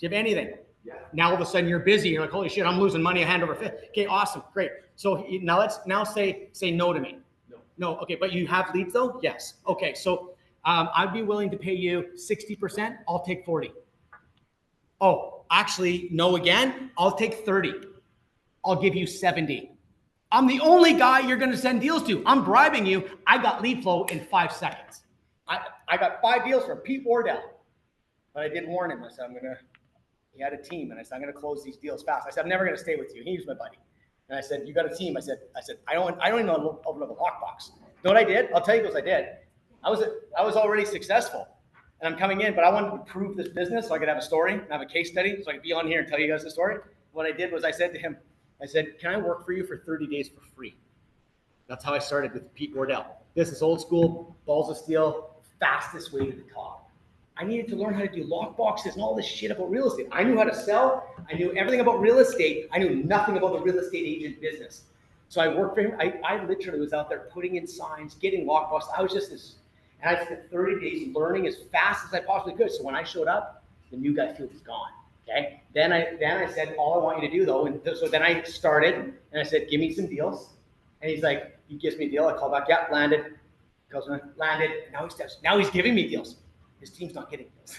you have anything?
Yeah.
Now all of a sudden you're busy. You're like, holy shit, I'm losing money. I hand over fifth. Okay, awesome. Great. So now let's say no to me. No. Okay. But you have leads though? Yes. Okay. So I'd be willing to pay you 60%. I'll take 40. Oh, actually, no again. I'll take 30. I'll give you 70. I'm the only guy you're going to send deals to. I'm bribing you. I got lead flow in 5 seconds. I got 5 deals from Pete Wardell. But I did warn him. I said, he had a team. And I said, I'm going to close these deals fast. I said, I'm never going to stay with you. He was my buddy. And I said, you got a team. I said, I don't even know how to open up a lockbox. You know what I did? I'll tell you what I did. I was already successful. And I'm coming in, but I wanted to prove this business so I could have a story and have a case study so I could be on here and tell you guys the story. What I did was I said to him, can I work for you for 30 days for free? That's how I started with Pete Wardell. This is old school, balls of steel, fastest way to the top. I needed to learn how to do lockboxes and all this shit about real estate. I knew how to sell. I knew everything about real estate. I knew nothing about the real estate agent business. So I worked for him. I literally was out there putting in signs, getting lockboxes. I was just this, and I spent 30 days learning as fast as I possibly could. So when I showed up, the new guy field was gone. Okay. Then I said, all I want you to do though, and so then I started and I said, give me some deals. And he's like, he gives me a deal. I call back, yeah, landed. Goes on, landed. And now he's giving me deals. His team's not getting deals.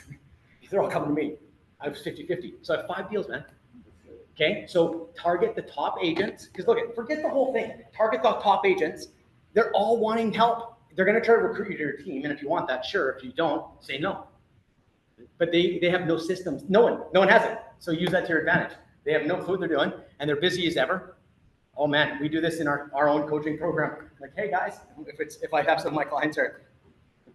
They're all coming to me. I was 50-50. So I have 5 deals, man. Okay. So target the top agents. Because look, forget the whole thing. Target the top agents. They're all wanting help. They're going to try to recruit you to your team. And if you want that, sure. If you don't, say no. But they have no systems. No one has it. So use that to your advantage. They have no clue what they're doing, and they're busy as ever. Oh man, we do this in our own coaching program. Like, hey guys, if I have some of my clients are,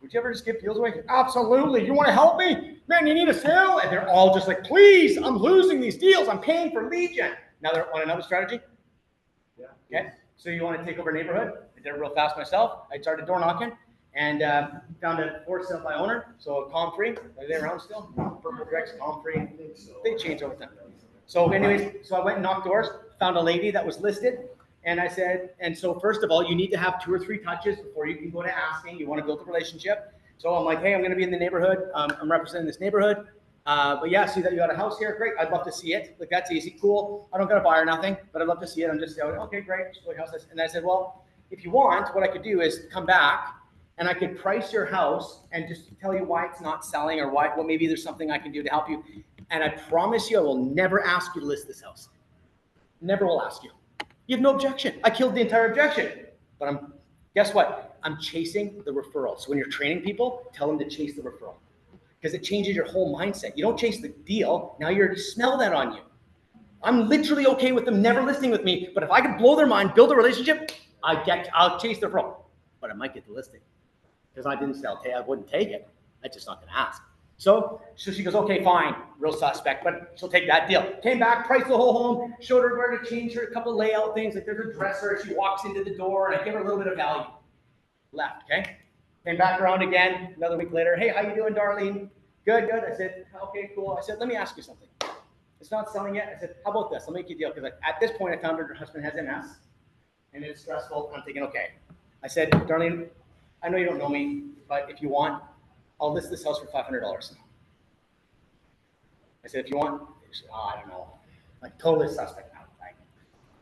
would you ever just give deals away? Absolutely. You want to help me? Man, you need a sale? And they're all just like, please, I'm losing these deals. I'm paying for lead gen. Now they're on another strategy. Yeah. Okay. So you want to take over a neighborhood? I did it real fast myself. I started door knocking. And found a for sale by owner, so calm free. Are they around still? Purple Drex, calm free. They change over time. So anyways, so I went and knocked doors, found a lady that was listed, and I said, and so first of all, you need to have 2 or 3 touches before you can go to asking. You want to build a relationship. So I'm like, hey, I'm going to be in the neighborhood. I'm representing this neighborhood. But yeah, see that you got a house here. Great. I'd love to see it. Like, that's easy. Cool. I don't got a buyer or nothing, but I'd love to see it. I'm just going, okay, great. And I said, well, if you want, what I could do is come back and I could price your house and just tell you why it's not selling or why, well, maybe there's something I can do to help you. And I promise you, I will never ask you to list this house. Never will ask you. You have no objection. I killed the entire objection. But guess what? I'm chasing the referral. So when you're training people, tell them to chase the referral because it changes your whole mindset. You don't chase the deal. Now you already smell that on you. I'm literally okay with them never listing with me. But if I could blow their mind, build a relationship, I'll chase the referral. But I might get the listing. Because I didn't sell, I wouldn't take it. I'm just not going to ask. So she goes, okay, fine, real suspect, but she'll take that deal. Came back, priced the whole home, showed her where to change her a couple of layout things. Like there's a dresser. She walks into the door, and I give her a little bit of value. Left, okay? Came back around again another week later. Hey, how you doing, Darlene? Good. I said, okay, cool. I said, let me ask you something. It's not selling yet. I said, how about this? I'll make you a deal. Because at this point, I found her husband has MS, and it's stressful. I'm thinking, okay. I said, Darlene, I know you don't know me, but if you want, I'll list this house for $500. I said, if you want, said, I don't know. Like totally suspect now.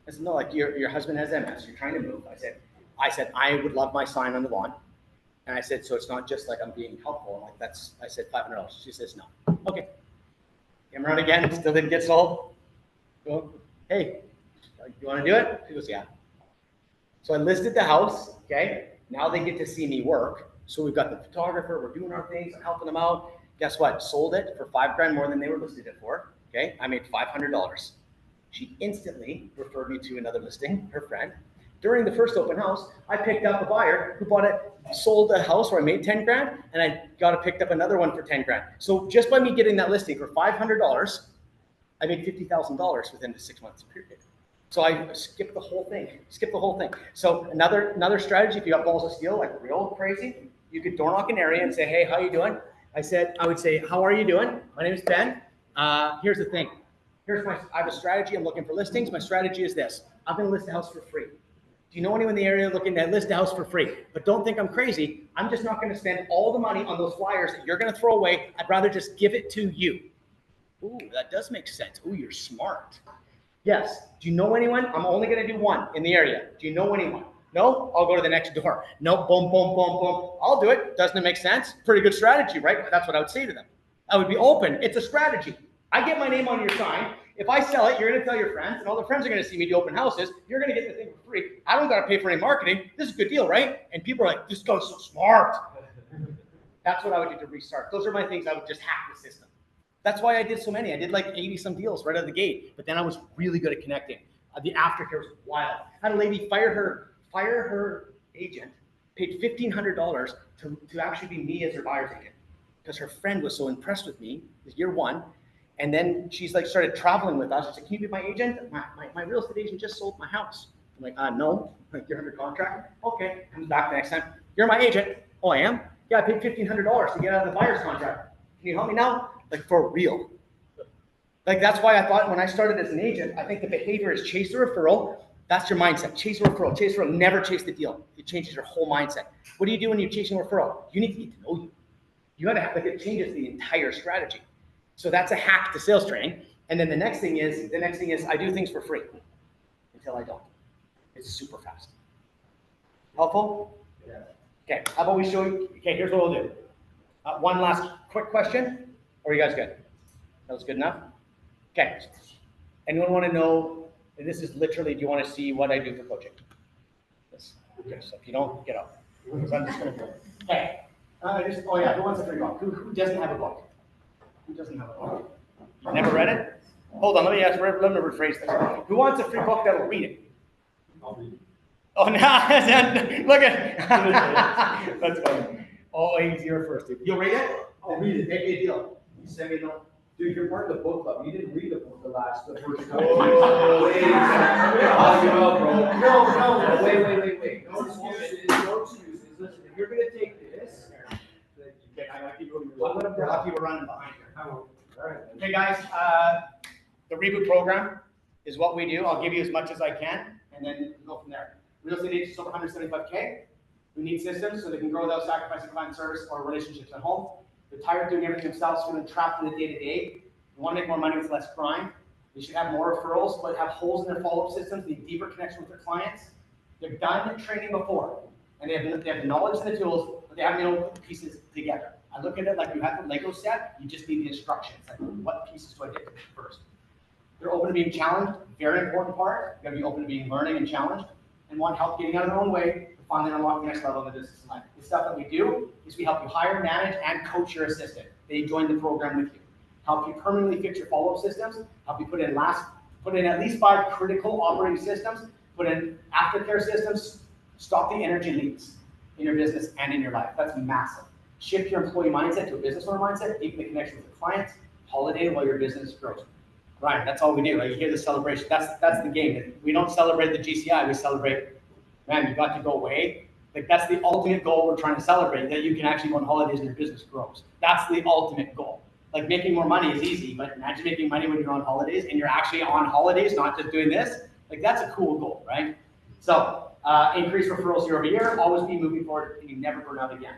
I I said, no, like your husband has MS, you're trying to move. I said, I would love my sign on the lawn. And I said, so it's not just like I'm being helpful. I'm like, I said, $500. She says, no. Okay. Came around again, still didn't get sold. Go, hey, you want to do it? She goes, yeah. So I listed the house, okay? Now they get to see me work. So we've got the photographer, we're doing our things, I'm helping them out. Guess what? Sold it for $5,000 more than they were listed it for, okay? I made $500. She instantly referred me to another listing, her friend. During the first open house, I picked up a buyer who bought it, sold a house where I made $10,000, and I picked up another one for $10,000. So just by me getting that listing for $500, I made $50,000 within the 6 months period. So I skipped the whole thing. So another strategy, if you got balls of steel, like real crazy, you could door knock an area and say, hey, how you doing? I would say, how are you doing? My name is Ben. Here's the thing. I have a strategy. I'm looking for listings. My strategy is this. I'm going to list a house for free. Do you know anyone in the area looking to list a house for free? But don't think I'm crazy. I'm just not going to spend all the money on those flyers that you're going to throw away. I'd rather just give it to you. Ooh, that does make sense. Ooh, you're smart. Yes. Do you know anyone? I'm only going to do one in the area. Do you know anyone? No? I'll go to the next door. No, boom, boom, boom, boom. I'll do it. Doesn't it make sense? Pretty good strategy, right? That's what I would say to them. I would be open. It's a strategy. I get my name on your sign. If I sell it, you're going to tell your friends, and all the friends are going to see me do open houses. You're going to get the thing for free. I don't got to pay for any marketing. This is a good deal, right? And people are like, this guy's so smart. That's what I would do to restart. Those are my things. I would just hack the system. That's why I did so many. I did like 80 some deals right out of the gate, but then I was really good at connecting. The aftercare was wild. I had a lady fire her agent, paid $1,500 to actually be me as her buyer's agent because her friend was so impressed with me. It was year one. And then she's like started traveling with us. She said, can you be my agent? My real estate agent just sold my house. I'm like, no, like you're under contract. Okay, comes back the next time. You're my agent. Oh, I am? Yeah, I paid $1,500 to get out of the buyer's contract. Can you help me now? Like for real. Like that's why I thought when I started as an agent, I think the behavior is chase the referral. That's your mindset. Chase a referral, never chase the deal. It changes your whole mindset. What do you do when you're chasing a referral? You need to get to know you. You gotta have, like it changes the entire strategy. So that's a hack to sales training. And then the next thing is I do things for free until I don't. It's super fast. Helpful? Yeah. Okay, how about we show you, okay, here's what we'll do. One last quick question. Or are you guys good? That was good enough? Okay. Anyone want to know, and this is literally, do you want to see what I do for coaching? Yes. Okay, so if you don't, get up. Because I'm just going to do it. Okay. Oh yeah, who wants a free book? Who doesn't have a book? Who doesn't have a book? You've never read it? Hold on, let me rephrase this. Who wants a free book that'll read it?
I'll read it.
Oh, no, look at that's funny. Oh, you're first. You'll read it?
I'll read it.
Make me a deal. You send me a note.
Dude, you're part of the book club. You didn't read the book the first time.
Oh,
wait. No, wait. No excuses. Listen, if you're gonna take this,
Okay, I like you.
What would have
We're lucky we're running behind here. Okay, guys, the reboot program is what we do. I'll give you as much as I can, and then we'll go from there. Real estate agents over 175K. We need systems so they can grow without sacrificing client service or relationships at home. They're tired of doing everything themselves, feeling trapped in the day-to-day. They want to make more money with less crime. They should have more referrals, but have holes in their follow-up systems, need deeper connection with their clients. They're done training before, and they have the knowledge and the tools, but they haven't been able to put the pieces together. I look at it like you have the Lego set, you just need the instructions. Like, what pieces do I get first? They're open to being challenged, very important part. You gotta be open to being learning and challenged, and want help getting out of their own way to finally unlock the next level of the business life. The stuff that we do is we help you hire, manage, and coach your assistant. They join the program with you. Help you permanently fix your follow-up systems, help you put in at least 5 critical operating systems, put in aftercare systems, stop the energy leaks in your business and in your life. That's massive. Shift your employee mindset to a business owner mindset, deepen the connection with the clients, holiday while your business grows. Right, that's all we do. Right? You hear the celebration. That's the game. We don't celebrate the GCI. We celebrate, man, you got to go away. Like that's the ultimate goal we're trying to celebrate, that you can actually go on holidays and your business grows. That's the ultimate goal. Like making more money is easy, but imagine making money when you're on holidays and you're actually on holidays, not just doing this. Like that's a cool goal, right? So increase referrals year over year, always be moving forward, and you never burn out again.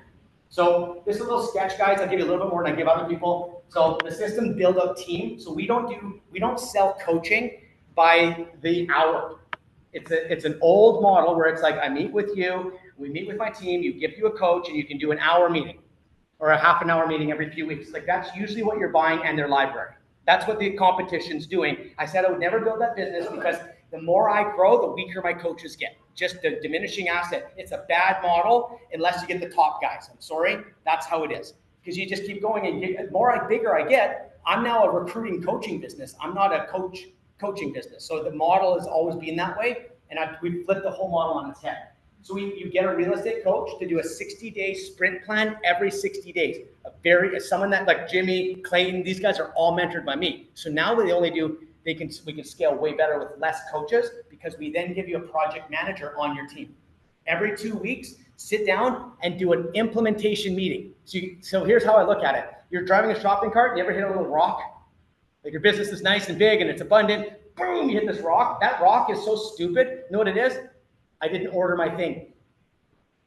So this is a little sketch, guys. I'll give you a little bit more than I give other people. So the system build up team. So we don't sell coaching by the hour. It's an old model where it's like, I meet with you, we meet with my team, you give you a coach, and you can do an hour meeting or a half an hour meeting every few weeks. Like that's usually what you're buying and their library. That's what the competition's doing. I said I would never build that business because the more I grow, the weaker my coaches get. Just the diminishing asset. It's a bad model unless you get the top guys. I'm sorry, that's how it is. Because you just keep going and the more bigger I get, I'm now a recruiting coaching business. I'm not a coaching business. So the model has always been that way, and we've flipped the whole model on its head. So you get a real estate coach to do a 60-day sprint plan every 60 days. Someone that like Jimmy, Clayton, these guys are all mentored by me. So now what they only do, we can scale way better with less coaches because we then give you a project manager on your team. Every 2 weeks, sit down and do an implementation meeting. So here's how I look at it. You're driving a shopping cart, you ever hit a little rock? Like your business is nice and big and it's abundant, boom, you hit this rock. That rock is so stupid. You know what it is? I didn't order my thing.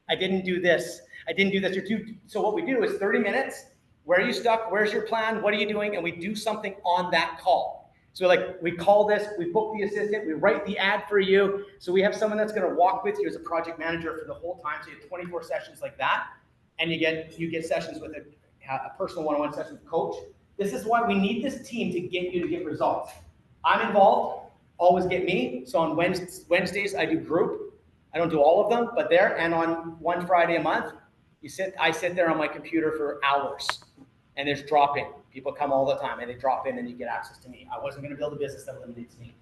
I didn't do this. I didn't do this. So what we do is 30 minutes. Where are you stuck? Where's your plan? What are you doing? And we do something on that call. So like we call this, we book the assistant, we write the ad for you. So we have someone that's going to walk with you as a project manager for the whole time. So you have 24 sessions like that. And you get sessions with a personal one-on-one session with coach. This is why we need this team to get results. I'm involved. Always get me. So on Wednesdays, I do group. I don't do all of them, but there. And on one Friday a month, I sit there on my computer for hours, and there's drop-in. People come all the time, and they drop in, and you get access to me. I wasn't going to build a business that eliminates me.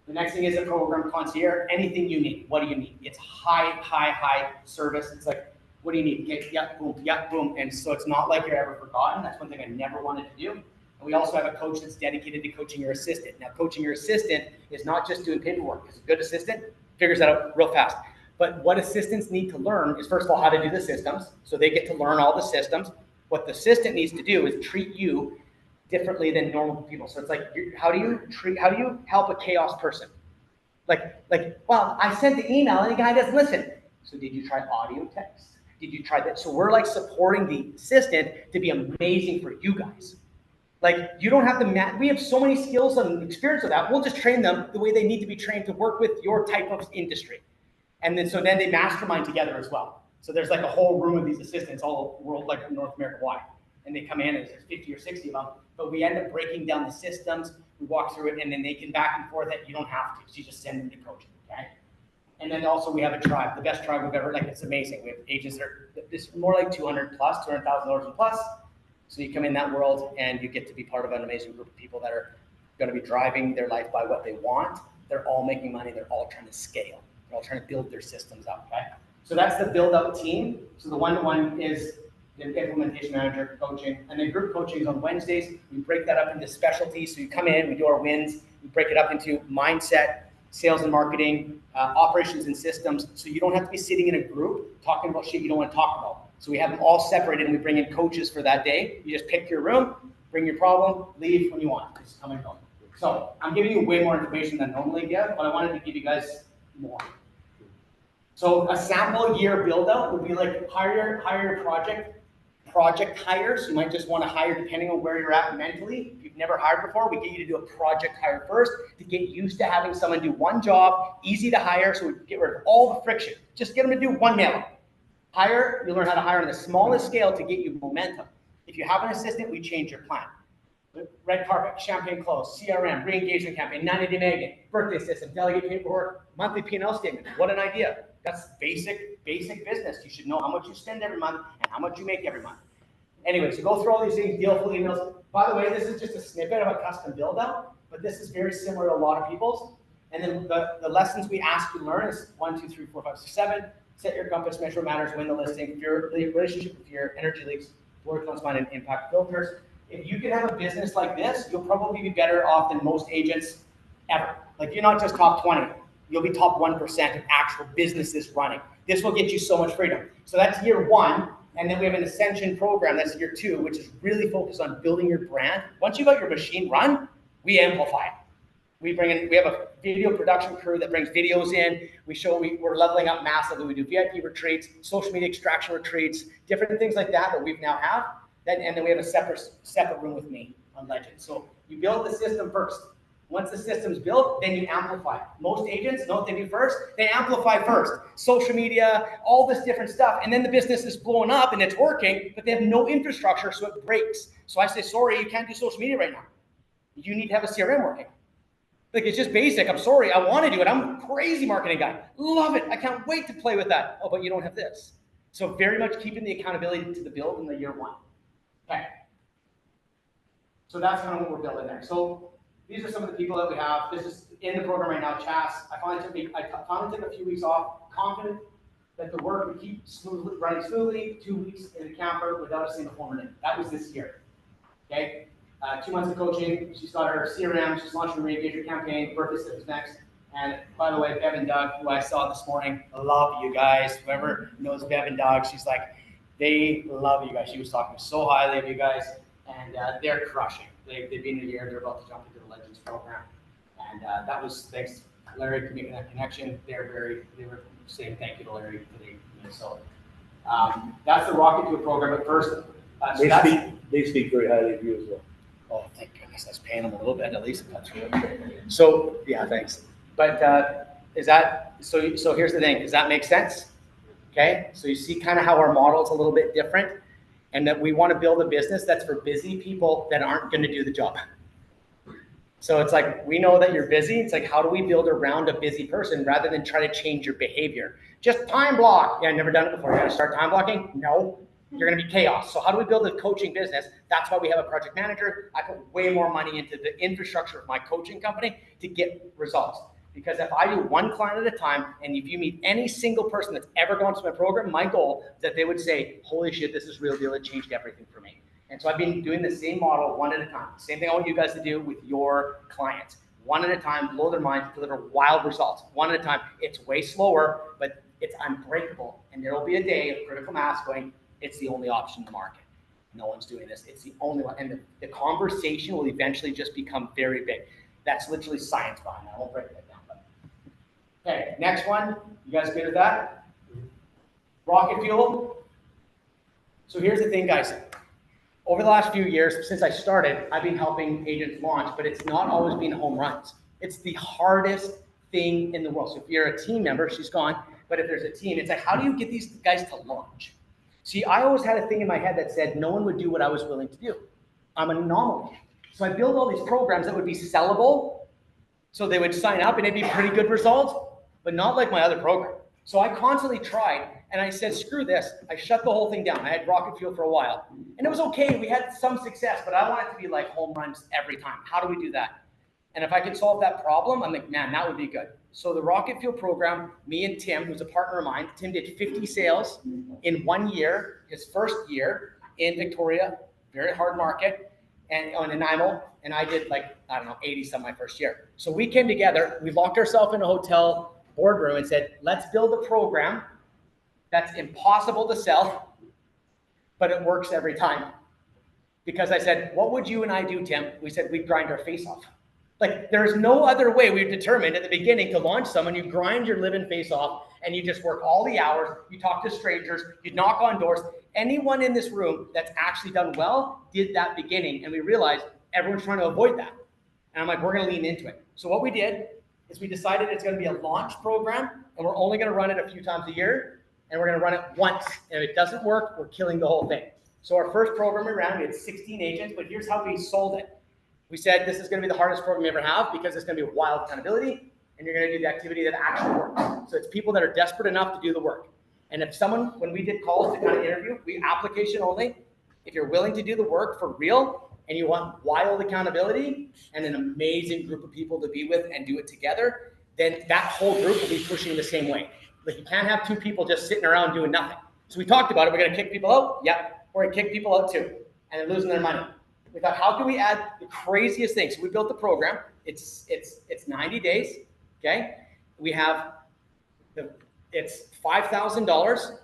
The next thing is a program concierge. Anything you need. What do you need? It's high service. It's like, what do you need? Okay, yeah, boom. And so it's not like you're ever forgotten. That's one thing I never wanted to do. And we also have a coach that's dedicated to coaching your assistant. Now, coaching your assistant is not just doing paperwork. Because a good assistant figures that out real fast. But what assistants need to learn is, first of all, how to do the systems. So they get to learn all the systems. What the assistant needs to do is treat you differently than normal people. So it's like, how do you help a chaos person? Like, well, I sent the email and the guy doesn't listen. So did you try audio text? Did you try that? So we're like supporting the assistant to be amazing for you guys. Like you don't have to, we have so many skills and experience with that. We'll just train them the way they need to be trained to work with your type of industry. And then they mastermind together as well. So there's like a whole room of these assistants all world, like North America wide. And they come in and there's 50 or 60 of them, but we end up breaking down the systems. We walk through it and then they can back and forth that you don't have to. So you just send them to coaching, okay? And then also we have a tribe, the best tribe we've ever, like it's amazing. We have agents that are, it's more like 200 plus, $200,000 and plus. So you come in that world and you get to be part of an amazing group of people that are going to be driving their life by what they want. They're all making money. They're all trying to scale. They're all trying to build their systems up, okay? So that's the build-up team. So the one-to-one is the implementation manager coaching. And then group coaching is on Wednesdays. We break that up into specialties. So you come in, we do our wins. We break it up into mindset, sales and marketing, operations and systems. So you don't have to be sitting in a group talking about shit you don't want to talk about. So we have them all separated and we bring in coaches for that day. You just pick your room, bring your problem, leave when you want. Just come and go. So I'm giving you way more information than I normally give, but I wanted to give you guys more. So a sample year build out would be like hire your project hires. You might just want to hire depending on where you're at mentally. If you've never hired before, we get you to do a project hire first to get used to having someone do one job, easy to hire, so we get rid of all the friction. Just get them to do one mailing. Hire, you learn how to hire on the smallest scale to get you momentum. If you have an assistant, we change your plan. Red carpet, champagne close, CRM, re-engagement campaign, 90-day Megan, birthday system, delegate paperwork, monthly P&L statement. What an idea. That's basic business. You should know how much you spend every month and how much you make every month. Anyway, so go through all these things, deal full emails. By the way, this is just a snippet of a custom build out, but this is very similar to a lot of people's. And then the lessons we ask you to learn is 1, 2, 3, 4, 5, 6, 7. Set your compass, measure what matters, win the listing, your relationship with your energy leaks, work on find and impact filters. If you can have a business like this, you'll probably be better off than most agents ever. Like you're not just top 20, you'll be top 1% of actual businesses running. This will get you so much freedom. So that's year 1. And then we have an ascension program, that's year 2, which is really focused on building your brand. Once you got your machine run, we amplify it. We have a video production crew that brings videos in. We're leveling up massively. We do VIP retreats, social media extraction retreats, different things like that we now have. And then we have a separate room with me on Legend. So you build the system first. Once the system's built, then you amplify. Most agents know what they do first. They amplify first. Social media, all this different stuff. And then the business is blowing up and it's working, but they have no infrastructure, so it breaks. So I say, sorry, you can't do social media right now. You need to have a CRM working. Like, it's just basic. I'm sorry. I want to do it. I'm a crazy marketing guy. Love it. I can't wait to play with that. Oh, but you don't have this. So very much keeping the accountability to the build in the year one. Okay. So that's kind of what we're building there. So these are some of the people that we have. This is in the program right now, Chas. I finally took a few weeks off, confident that the work would keep running smoothly. 2 weeks in the camper without a single former name. That was this year. Okay. 2 months of coaching. She's got her CRM. She's launching a re-engagement campaign. Birthday is next. And by the way, Bev and Doug, who I saw this morning, love you guys. Whoever knows Bev and Doug, she's like, they love you guys. She was talking so highly of you guys, and they're crushing. They've been a year. They're about to jump into the Legends program, and that was thanks to Larry for making that connection. They were saying thank you to Larry today. So that's the Rocket Fuel program. But first,
they speak very highly of you as well.
Oh, thank goodness. That's paying them a little bit, at least. So, yeah, thanks. But is that, so here's the thing. Does that make sense? Okay. So you see kind of how our model is a little bit different, and that we want to build a business that's for busy people that aren't going to do the job. So it's like, we know that you're busy. It's like, how do we build around a busy person rather than try to change your behavior? Just time block. Yeah, I've never done it before. You got to start time blocking? No. You're going to be chaos. So how do we build a coaching business? That's why we have a project manager. I put way more money into the infrastructure of my coaching company to get results. Because if I do one client at a time, and if you meet any single person that's ever gone through my program, my goal is that they would say, holy shit, this is real deal. It changed everything for me. And so I've been doing the same model one at a time. Same thing I want you guys to do with your clients. One at a time, blow their minds, deliver wild results. One at a time. It's way slower, but it's unbreakable. And there will be a day of critical mass going, it's the only option in the market. No one's doing this. It's the only one. And the conversation will eventually just become very big. That's literally science behind that. I won't break that down. But. Okay, next one. You guys good with that? Rocket fuel. So here's the thing, guys. Over the last few years, since I started, I've been helping agents launch, but it's not always been home runs. It's the hardest thing in the world. So if you're a team member, she's gone, but if there's a team, it's like, how do you get these guys to launch? See, I always had a thing in my head that said no one would do what I was willing to do. I'm an anomaly. So I built all these programs that would be sellable, so they would sign up and it'd be pretty good results, but not like my other program. So I constantly tried, and I said, screw this. I shut the whole thing down. I had Rocket Fuel for a while, and it was okay. We had some success, but I want it to be like home runs every time. How do we do that? And if I could solve that problem, I'm like, man, that would be good. So the Rocket Fuel program, me and Tim, who's a partner of mine, Tim did 50 sales in 1 year, his first year in Victoria, very hard market, and on Nanaimo, and I did like, I don't know, 80 some my first year. So we came together, we locked ourselves in a hotel boardroom and said, let's build a program that's impossible to sell, but it works every time. Because I said, what would you and I do, Tim? We said, we'd grind our face off. Like, there's no other way. We've determined at the beginning to launch someone, you grind your living face off and you just work all the hours, you talk to strangers, you knock on doors. Anyone in this room that's actually done well did that beginning, and we realized everyone's trying to avoid that. And I'm like, we're gonna lean into it. So what we did is we decided it's gonna be a launch program, and we're only gonna run it a few times a year, and we're gonna run it once. And if it doesn't work, we're killing the whole thing. So our first program we ran, we had 16 agents, but here's how we sold it. We said, this is going to be the hardest program you ever have because it's going to be wild accountability, and you're going to do the activity that actually works. So it's people that are desperate enough to do the work. And if someone, when we did calls to kind of interview, we application only. If you're willing to do the work for real and you want wild accountability and an amazing group of people to be with and do it together, then that whole group will be pushing the same way. Like, you can't have two people just sitting around doing nothing. So we talked about it. We're going to kick people out. Yep. We're going to kick people out too. And they're losing their money. We thought, how can we add the craziest things? So we built the program. It's 90 days. Okay. We have it's $5,000.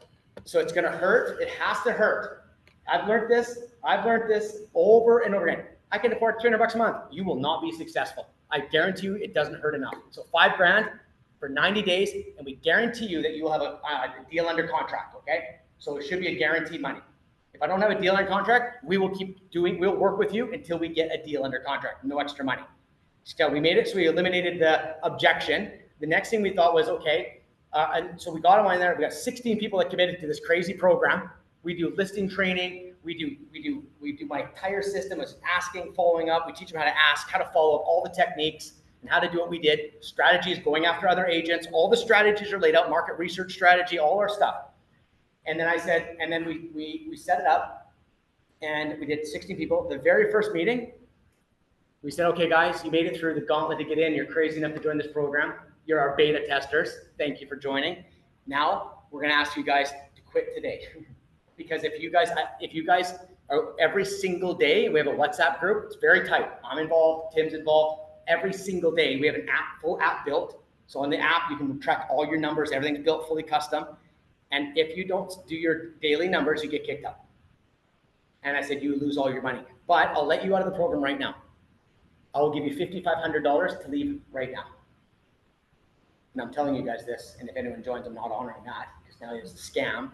So it's going to hurt. It has to hurt. I've learned this over and over again. I can afford $300 a month. You will not be successful. I guarantee you it doesn't hurt enough. So $5,000 for 90 days. And we guarantee you that you will have a deal under contract. Okay. So it should be a guaranteed money. If I don't have a deal under contract, we'll work with you until we get a deal under contract. No extra money. So we made it, so we eliminated the objection. The next thing we thought was, okay, and so we got them on there. We got 16 people that committed to this crazy program. We do listing training. We do my entire system is asking, following up. We teach them how to ask, how to follow up, all the techniques, and how to do what we did. Strategies, going after other agents. All the strategies are laid out, market research strategy, all our stuff. And then I said, and then we set it up, and we did 16 people. The very first meeting, we said, okay, guys, you made it through the gauntlet to get in. You're crazy enough to join this program. You're our beta testers. Thank you for joining. Now we're going to ask you guys to quit today. Because if you guys are every single day, we have a WhatsApp group. It's very tight. I'm involved. Tim's involved. Every single day, we have an app, full app built. So on the app, you can track all your numbers. Everything's built fully custom. And if you don't do your daily numbers, you get kicked out. And I said, you lose all your money. But I'll let you out of the program right now. I will give you $5,500 to leave right now. And I'm telling you guys this, and if anyone joins, I'm not honoring that, because now it's a scam.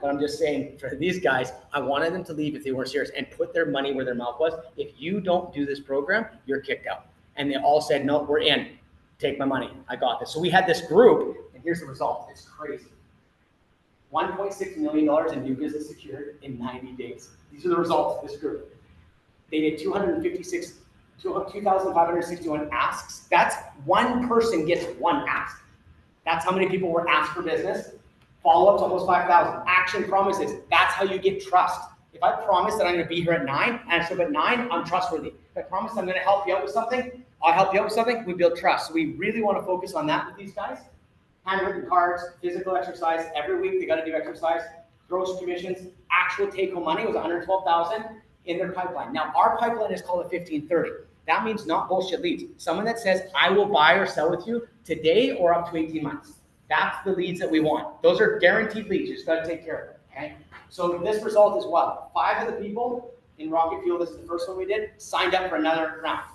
But I'm just saying, for these guys, I wanted them to leave if they weren't serious and put their money where their mouth was. If you don't do this program, you're kicked out. And they all said, no, we're in. Take my money. I got this. So we had this group, and here's the result. It's crazy. $1.6 million in new business secured in 90 days. These are the results of this group. They did 2,561 asks. That's one person gets one ask. That's how many people were asked for business. Follow-ups, almost 5,000. Action promises. That's how you get trust. If I promise that I'm going to be here at 9, and I show up at 9, I'm trustworthy. If I promise I'm going to help you out with something, I'll help you out with something, we build trust. So we really want to focus on that with these guys. Handwritten cards, physical exercise. Every week they got to do exercise. Gross commissions, actual take-home money was $112,000 in their pipeline. Now our pipeline is called a 1530. That means not bullshit leads. Someone that says, I will buy or sell with you today or up to 18 months. That's the leads that we want. Those are guaranteed leads. You just got to take care of it. Okay. So this result is what? 5 of the people in Rocket Fuel, this is the first one we did, signed up for another round.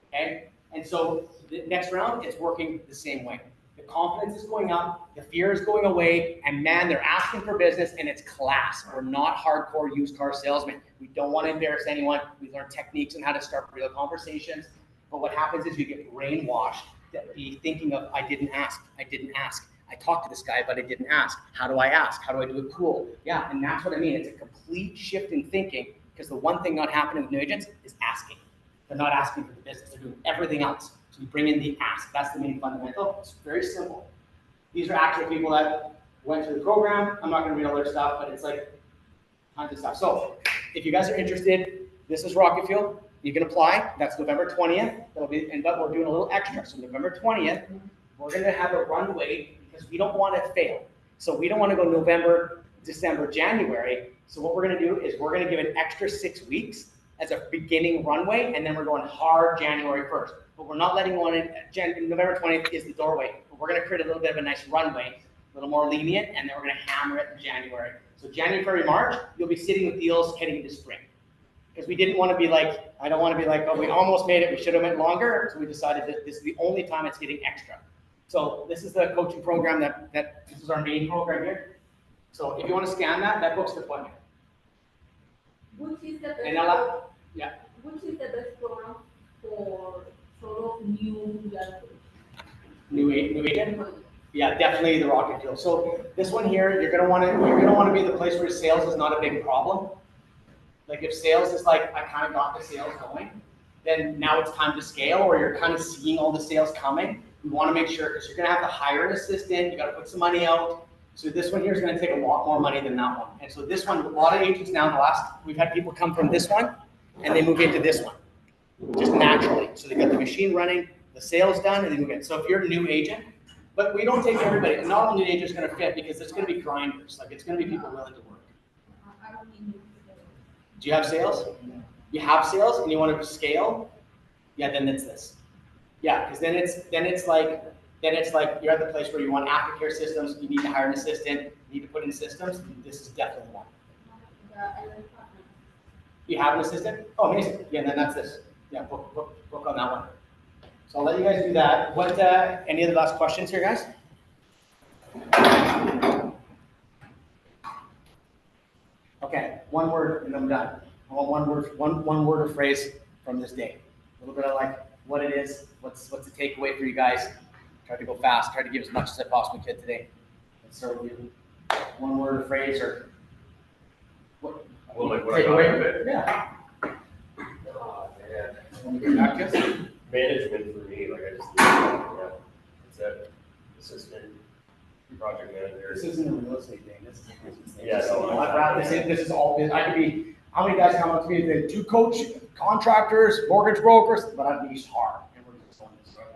Okay. And so the next round, it's working the same way. The confidence is going up, the fear is going away, and man, they're asking for business, and it's class. We're not hardcore used car salesmen. We don't want to embarrass anyone. We learn techniques on how to start real conversations. But what happens is you get brainwashed that be thinking of, I didn't ask. I talked to this guy, but I didn't ask. How do I ask? How do I do it cool? Yeah, and that's what I mean. It's a complete shift in thinking, because the one thing not happening with new agents is asking. They're not asking for the business. They're doing everything else. So we bring in the ask. That's the main fundamental. It's very simple. These are actual people that went through the program. I'm not going to read all their stuff, but it's like tons of stuff. So if you guys are interested, this is Rocket Fuel. You can apply. That's November 20th. That'll be, but we're doing a little extra. So November 20th, we're going to have a runway because we don't want to fail. So we don't want to go November, December, January. So what we're going to do is we're going to give an extra 6 weeks as a beginning runway, and then we're going hard January 1st. But we're not letting one in. November 20th is the doorway. But we're going to create a little bit of a nice runway, a little more lenient, and then we're going to hammer it in January. So January, February, March, you'll be sitting with deals heading into spring. Because we didn't want to be like, I don't want to be like, oh, we almost made it, we should have went longer. So we decided that this is the only time it's getting extra. So this is the coaching program that this is our main program here. So if you want to scan that books the appointment.
Which is the best
Yeah.
Which is the best program for sort of new
New agent? Yeah, definitely the Rocket Fuel. So this one here, you're gonna want to be the place where sales is not a big problem. Like if sales is like, I kind of got the sales going, then now it's time to scale, or you're kind of seeing all the sales coming. We want to make sure, because you're gonna have to hire an assistant, you got to put some money out. So this one here is going to take a lot more money than that one. And so this one, a lot of agents now, we've had people come from this one and they move into this one, just naturally. So they got the machine running, the sales done, and they move in. So if you're a new agent, but we don't take everybody, not all new agents are going to fit, because it's going to be grinders. Like it's going to be people willing to work. Do you have sales? You have sales and you want to scale? Yeah, then it's this. Yeah, because then it's like you're at the place where you want aftercare systems, you need to hire an assistant, you need to put in systems. This is definitely one. You have an assistant? Oh, amazing. Yeah, then that's this. Yeah, book on that one. So I'll let you guys do that. What? Any other last questions here, guys? Okay, one word and I'm done. I want one word or phrase from this day. little bit of like what it is, what's the takeaway for you guys. Try to go fast, try to give as much as I possibly could today. Let's start with you. One word or phrase or what?
Well, like what I got out of it?
Yeah.
Oh, man.
Want me to get back to us?
Management for me, like I just, yeah, it's that assistant project manager.
This isn't a real estate thing, this is a business thing.
Yeah,
So
no,
I'd rather say this is all business. I could be, how many guys come up to me, they do coach, contractors, mortgage brokers, but I'd be hard. And we're just on this, right?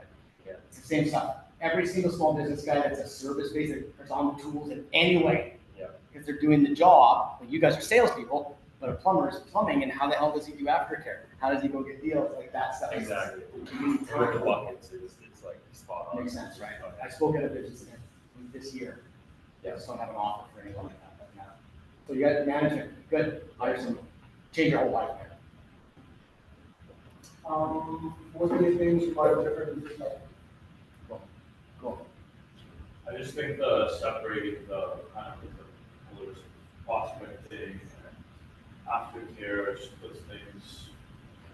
Yeah.
It's the same stuff. Every single small business guy that's a service based, that's on the tools in any way.
Yeah.
Because they're doing the job, like you guys are salespeople, but a plumber is plumbing, and how the hell does he do aftercare? How does he go get deals, like that stuff?
Exactly.
You need
With the
time.
buckets, it's like spot on.
Makes sense, right? I spoke at a business event this year. Yeah, just don't have an offer for anyone like that, but yeah. So you got management, good, hire some, change your whole life, man.
What are the things you might have different in this life?
Cool.
I just think the separating the kind of the was prospecting and aftercare just puts things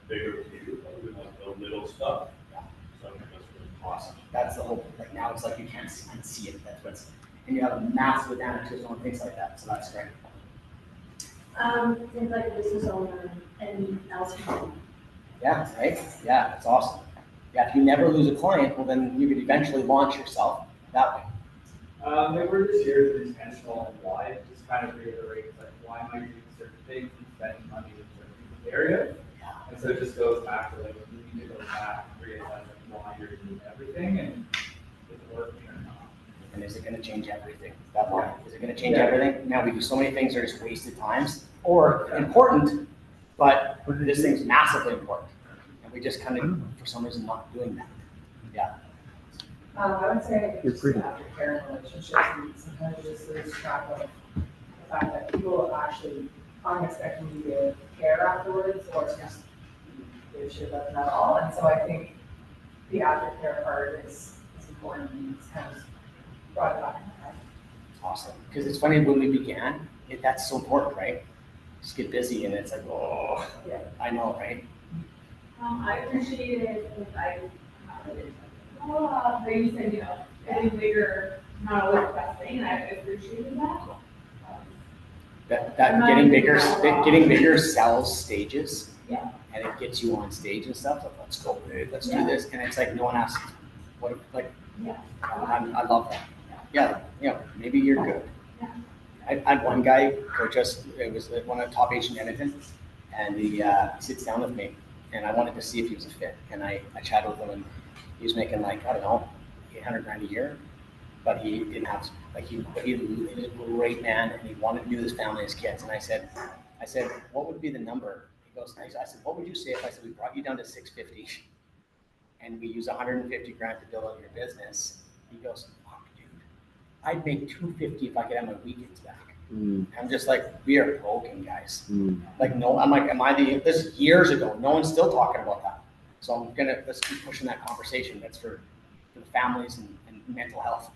bigger view, other than like the little stuff.
Yeah.
So I think that's really
Awesome. That's the whole, like now it's like you can't unsee it, that's what's, and you have a massive advantage on things like that, so that's great.
Things like a business owner and elsewhere.
Yeah, right? Yeah, that's awesome. Yeah, if you never lose a client, well then you could eventually launch yourself that way.
They were this year is intentional and why, just kind of reiterate, like, why am I doing certain things and spending money in certain area?
Yeah.
And so it just goes back to like, you need to go back and realize like why you're doing everything and is it working or not?
And is it gonna change everything? That line, is it gonna change everything? Now, we do so many things that are just wasted times, or important, but this thing's massively important. And we just kind of, for some reason, not doing that. Yeah.
I would say
You're
just
pretty-
aftercare relationships, and sometimes just lose track of the fact that people actually aren't expecting you to care afterwards, or just give a shit about them at all, and so I think the aftercare part is important, and it's kind of brought it back in my head.
Awesome. Because it's funny, when we began, that's so important, right? Just get busy and it's like, oh,
Yeah.
I know, right?
I appreciate it if but you said, getting bigger, not always the best thing, and I appreciated that.
That getting bigger sells stages.
Yeah.
And it gets you on stage and stuff, like, let's go big, let's do
Yeah.
this. And it's like, no one asks, what, like,
Yeah.
I love that. Yeah, maybe you're good.
Yeah.
I had one guy coach us, it was one of the top agents in Edmonton, and he sits down with me, and I wanted to see if he was a fit. And I chatted with him, and he was making like, I don't know, 800 grand a year, but he didn't have, like, he was a great man, and he knew his family, his kids. And I said, what would be the number? He goes, I said, what would you say if I said we brought you down to 650, and we use 150 grand to build out your business? He goes, fuck, dude, I'd make 250 if I could have my weekends back. I'm just like, we are broken, guys. Like, no, I'm like, this is years ago. No one's still talking about that. So let's keep pushing that conversation. That's for the families and mental health.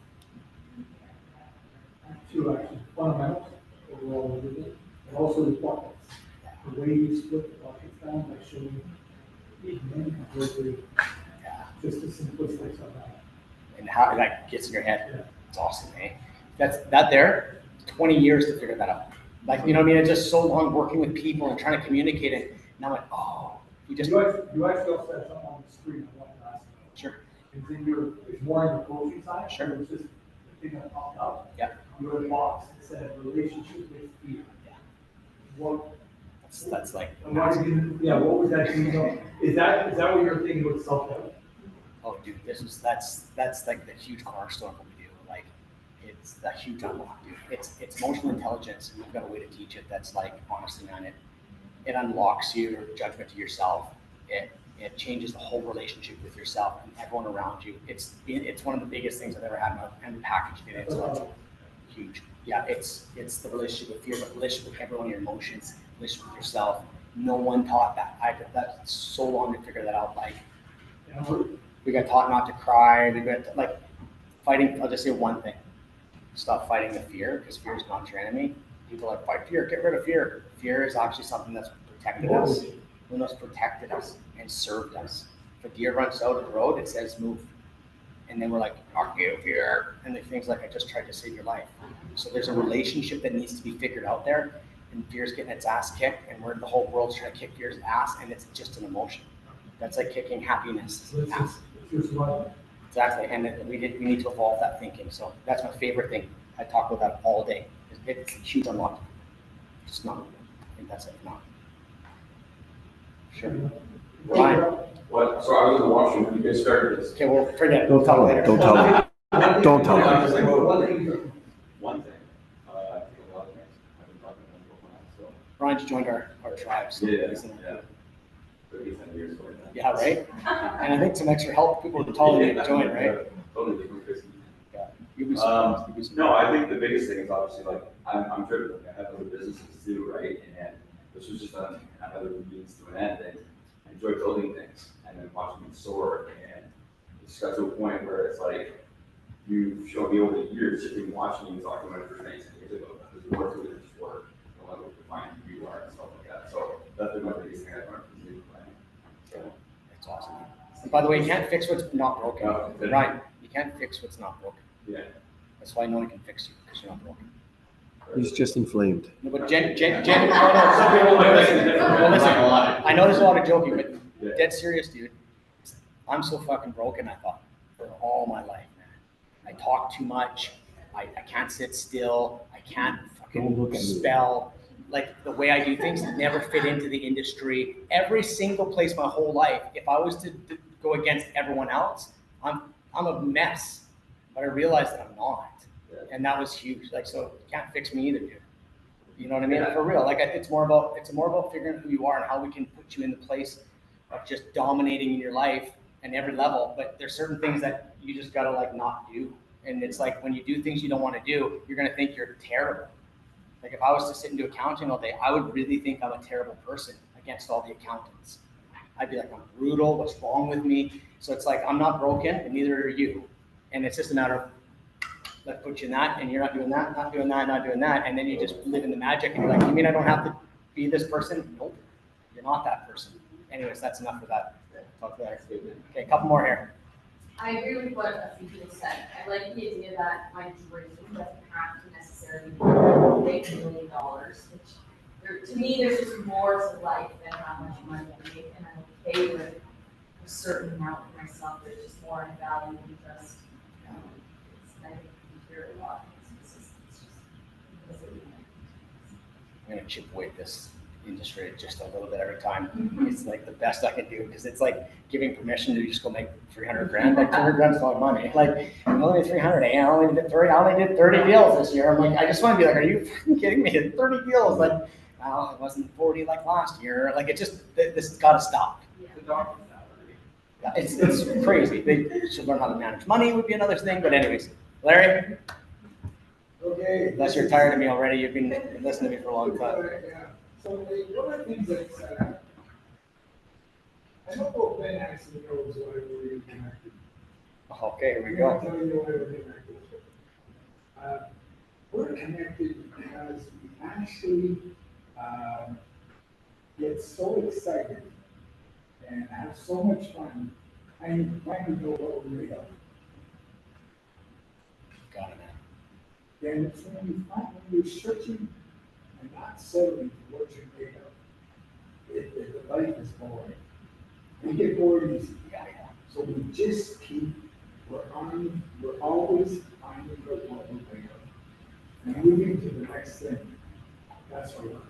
Two actually, fundamentals, overall with it, and also the buckets. The way you split the buckets down by showing each man versus just the simplistic of that.
And how that gets in your head. It's awesome, eh? That there, 20 years to figure that out. Like, you know what I mean? It's just so long working with people and trying to communicate it. And I'm like, oh,
You actually also said something on the screen I wanted to ask you.
Sure.
It's more on the coaching side.
Sure.
It was just the thing that popped up.
Yeah.
You had a box that said relationship with fear.
Yeah.
What?
That's like,
What was that? Is that what you're thinking with self-doubt?
oh, dude, that's like the huge cornerstone of what we do. Like, it's a huge unlock, dude. It's emotional intelligence, and we've got a way to teach it that's like, honestly, man, it unlocks your judgment to yourself. It changes the whole relationship with yourself and everyone around you. It's one of the biggest things I've ever had in packaged it in. So it's huge. Yeah, it's the relationship with fear, the relationship with everyone, your emotions, relationship with yourself. No one taught that. That's so long to figure that out. Like, we got taught not to cry. We got like fighting. I'll just say one thing: stop fighting the fear, because fear is not your enemy. People are fight fear. Get rid of fear. Fear is actually something that's protected us. When it's protected us, and served us. If a deer runs out of the road, it says move. And then we're like, I'll give here. And the things like, I just tried to save your life. So there's a relationship that needs to be figured out there. And deer's getting its ass kicked, and the whole world's trying to kick deer's ass, and it's just an emotion. That's like kicking happiness ass. Exactly, and we need to evolve that thinking. So that's my favorite thing. I talk about that all day. It's a huge unlock. It's not. I think that's it. Not. Sure. Fine.
What, so I was in Washington when you guys started this.
Okay, well, forget it.
Don't tell him, don't tell him. Don't tell
I
him.
was like, well, one thing, I think a lot of things, I've been talking about before, so.
Brian's joined our tribe. So
Yeah,
he's in it.
yeah. 30, 10 years ago.
Yeah, right? And I think some extra help, people are telling you to join, right?
Totally different business.
Yeah. You'd be surprised. You'd be surprised.
No, I think the biggest thing is obviously like, I'm driven, like, I have other businesses too, right? And this was just another means to an end, and I enjoy building things and then watching them soar. And it's got to a point where it's like, you've shown me over the years, just been watching you talking about it for 10 years ago, there's more to it than just work. I want to define who you are and stuff like that. So that's been my biggest thing I've learned from you, right? So.
It's awesome. And by the way, you can't fix what's not broken.
No.
Right. You can't fix what's not broken.
Yeah.
That's why no one can fix you, because you're not broken.
He's just inflamed.
No, but Jen, some people listen, I know there's a lot of joking, but dead serious, dude. I'm so fucking broken, I thought, for all my life, man. I talk too much. I can't sit still. I can't fucking spell. Like the way I do things never fit into the industry. Every single place my whole life, if I was to go against everyone else, I'm a mess. But I realized that I'm not. And that was huge. Like, so you can't fix me either, dude. You know what I mean? For real. Like, it's more about figuring out who you are and how we can put you in the place of just dominating in your life and every level. But there's certain things that you just gotta like not do. And it's like when you do things you don't want to do, you're gonna think you're terrible. Like if I was to sit and do accounting all day, I would really think I'm a terrible person against all the accountants. I'd be like, I'm brutal. What's wrong with me? So it's like I'm not broken, and neither are you. And it's just a matter of let's put you in that, and you're not doing that, not doing that, not doing that, and then you just live in the magic, and you're like, you mean I don't have to be this person? Nope, you're not that person. Anyways, that's enough for that. Talk later. Okay, a couple more here.
I agree with what a few people said. I like the idea that my dream doesn't have to necessarily make $1 million, which to me, there's just more to life than how much money I make, and I'm okay with a certain amount for myself. There's just more in value than just, I think you hear a lot.
I'm gonna chip away at this industry just a little bit every time. It's like the best I can do because it's like giving permission to just go make 300 grand. Like 200 grand's a lot of money. Like I'm only 300. I only did 30 deals this year. I'm like, I just want to be like, are you fucking kidding me? 30 deals. Like, oh, it wasn't 40 like last year. Like it just this has got to stop. Yeah, it's crazy. They should learn how to manage money would be another thing. But anyways, Larry.
Okay.
Unless you're tired of me already, you've been listening to me for a long time.
Yeah. So one of the things that I don't know if Ben actually knows why we're connected.
Okay, here we go.
I'll tell you why we're connected. We're connected because we actually get so excited and have so much fun. I want to know what we're made of.
Got it, man.
Then it's when you find when you're searching and not settling for what you're made of, the life is boring. We get bored easy. So we just we're always finding out what we're made of. And moving to the next thing. That's what we're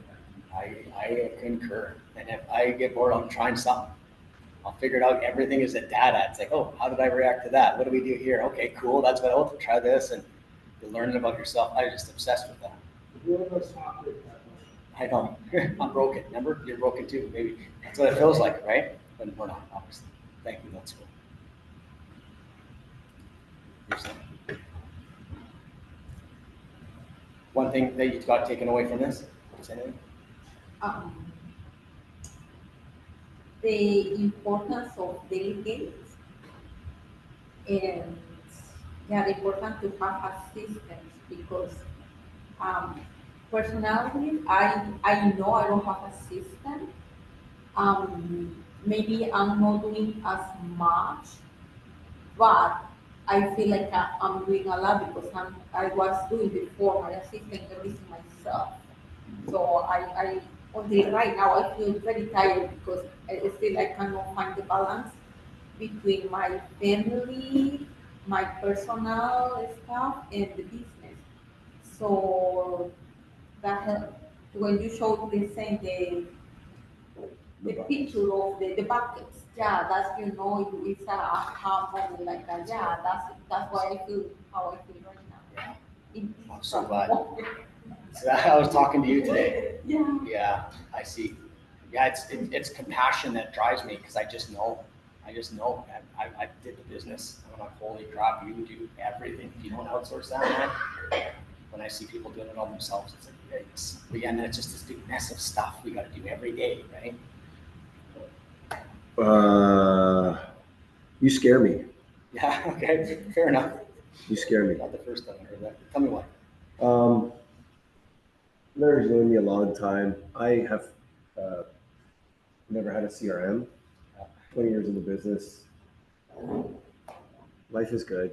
I concur. And if I get bored, I'm trying something. I'll figure it out. Everything is a data. It's like, oh, how did I react to that? What do we do here? Okay, cool. That's what I'll try this. And you're learning about yourself. I'm just obsessed with that. I know. I'm broken. Remember? You're broken too. Maybe that's what it feels like, right? But we're not, obviously. Thank you. That's cool. One thing that you got taken away from this?
The importance of delegate and the importance to have a system because personally I know I don't have a system maybe I'm not doing as much, but I feel like I'm doing a lot because I was doing before my assistant everything myself. So I until right now I feel very tired because I feel I cannot find the balance between my family, my personal stuff, and the business. So that when you show the picture of the buckets, yeah, that's it's a aha moment like that. Yeah, that's why I feel how I feel right now.
Yeah.
In
I'm so
some
glad.
moment.
So I was talking to you today.
Yeah.
Yeah, I see. Yeah, it's compassion that drives me because I just know. I did the business. I'm like, holy crap, you do everything. If you don't outsource that, man. When I see people doing it all themselves, it's like, yikes. But yeah, and then it's just this big mess of stuff we got to do every day, right?
You scare me.
Yeah, okay, fair enough.
You scare me.
Not the first time I heard that. Tell me why.
Larry's known me a long time. I have never had a CRM. 20 years in the business. Life is good.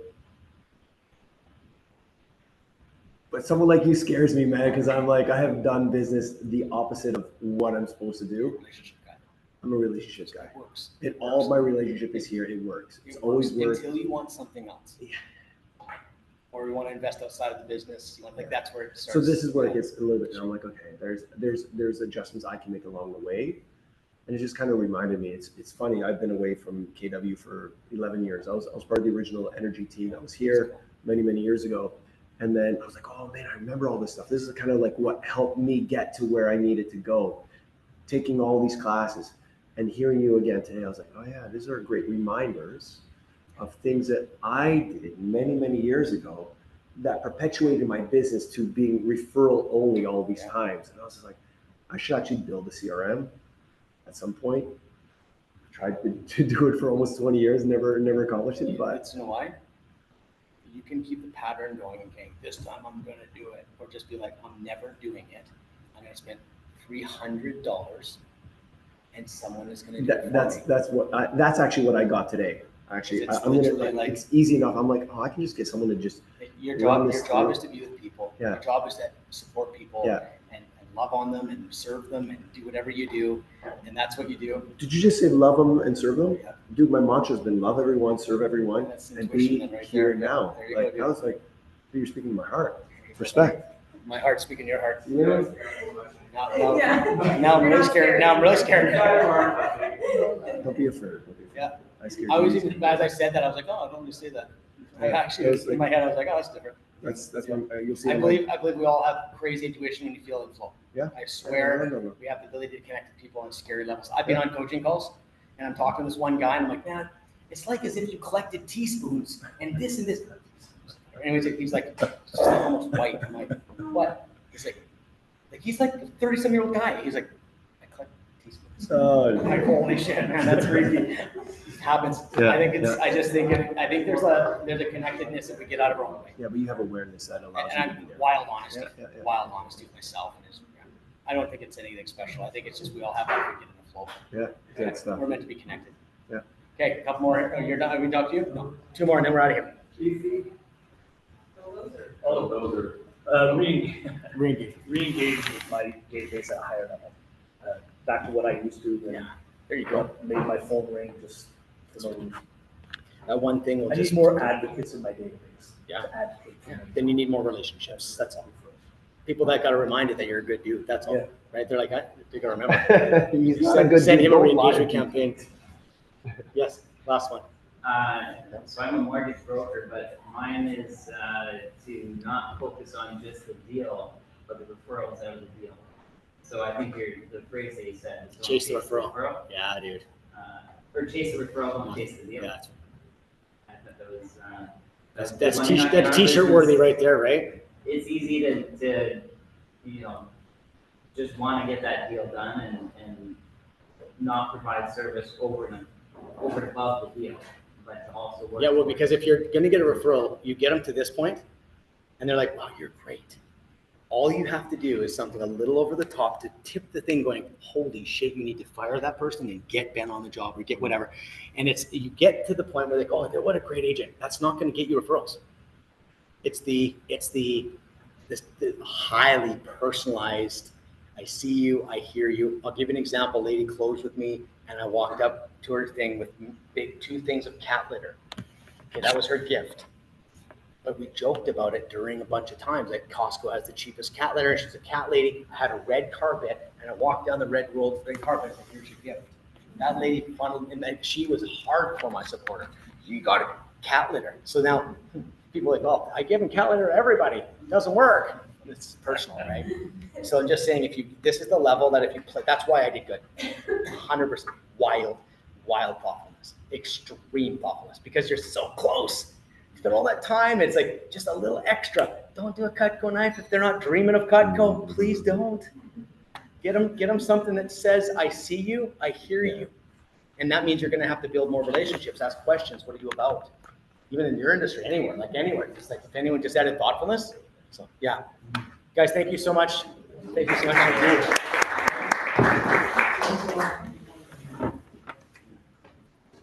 But someone like you scares me, man, because I'm like, I have done business the opposite of what I'm supposed to do.
Relationship guy.
I'm a relationships guy.
It works.
And all my relationship is here. It works. It's always worked.
Until you want something else.
Yeah.
Or you want to invest outside of the business. You want like that's where it starts.
So this is where it gets a little bit. And I'm like, okay, there's adjustments I can make along the way. And it just kind of reminded me, it's funny. I've been away from KW for 11 years. I was part of the original energy team that was here many, many years ago. And then I was like, oh man, I remember all this stuff. This is kind of like what helped me get to where I needed to go. Taking all these classes and hearing you again today, I was like, oh yeah, these are great reminders of things that I did many, many years ago that perpetuated my business to being referral only all these times. And I was just like, I should actually build a CRM at some point. I tried to do it for almost 20 years, never accomplished it. But
you know why? You can keep the pattern going and saying, this time I'm going to do it. Or just be like, I'm never doing it. I'm going to spend $300 and someone is going to do it for me.
That's actually what I got today. Actually, it's easy enough. I'm like, oh, I can just get someone to just.
Your job is to be with people.
Yeah.
Your job is to support people.
Yeah.
And love on them and serve them and do whatever you do. And that's what you do.
Did you just say love them and serve them?
Yeah.
Dude, my mantra has been love everyone, serve everyone, and be
right
here
there.
now.
Like
I was like, you're speaking to my heart. Respect.
My heart's speaking your heart.
Yeah.
Now I'm really scared. Now I'm really scared.
Don't be afraid.
Yeah.
I
was even, as I said that, I was like, oh, I don't want to say that. I actually, in my head, I was like, oh, that's different.
That's when you'll see.
I believe we all have crazy intuition when you feel it flow.
Yeah.
I swear we have the ability to connect with people on scary levels. I've been on coaching calls and I'm talking to this one guy and I'm like, man, it's like as if you collected teaspoons and this and this. Anyways, he's like, it's just like almost white. I'm like, what? He's like he's like a 30-some-year-old guy. He's like, I collect teaspoons.
Oh,
I'm like, holy shit, man, that's crazy. Happens.
Yeah,
I think I think there's a connectedness if we get out of our own way.
Yeah, but you have awareness that allows
and
you to be there.
Wild honesty.
Yeah.
Wild honesty with myself. And I don't think it's anything special. I think it's just we all have to get in the flow.
Yeah, good stuff.
We're meant to be connected.
Yeah.
Okay, a couple more. You're done. Have we talked to you? No. 2 more, and then we're out of here.
All of those are re-engage with my database at a higher level. Back to what I used to.
Yeah. There you go.
Made my phone ring just for no reason.
That one thing will
I
just
need more advocates in my database.
Yeah.
To advocate for me.
Then you need more relationships. That's all. People that got to remind you that you're a good dude. That's all.
Yeah.
Right? They're like, they got to remember.
He's not a good
Send him
dude.
a re-engagement campaign. Yes. Last one.
So I'm a mortgage broker, but mine is to not focus on just the deal, but the referrals out of the deal. So I think the phrase that you said is
Chase the referral. Yeah, dude.
Or chase the referral, don't chase the deal.
Yeah.
I thought that was
that's t-shirt worthy right there, right?
It's easy to just want to get that deal done and not provide service over and above the deal, but to also work.
Yeah, well, because if you're going to get a referral, you get them to this point, and they're like, wow, you're great. All you have to do is something a little over the top to tip the thing going, holy shit, you need to fire that person and get Ben on the job or get whatever. And you get to the point where they go, oh, what a great agent. That's not going to get you referrals. It's the highly personalized, I see you, I hear you. I'll give you an example. Lady closed with me and I walked up to her thing with big 2 things of cat litter. Okay, that was her gift. But we joked about it during a bunch of times. Like Costco has the cheapest cat litter. She's a cat lady. I had a red carpet and I walked down the red carpet and said, here's your gift. That lady funneled, and she was hardcore my supporter. You got a cat litter. So now people are like, oh, I give him cat litter to everybody. It doesn't work. It's personal, right? So I'm just saying, this is the level that if you play, that's why I did good. 100% wild thoughtfulness, extreme thoughtfulness, because you're so close. Spend all that time, it's like just a little extra. Don't do a Cutco knife if they're not dreaming of Cutco. Please don't. Get them something that says, I see you, I hear you. And that means you're going to have to build more relationships, ask questions. What are you about? Even in your industry, anywhere, just like if anyone just added thoughtfulness. So yeah, guys, thank you so much. Thank you so much.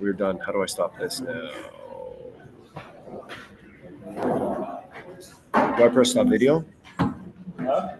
We're done. How do I stop this now? Do I press stop video?
Huh?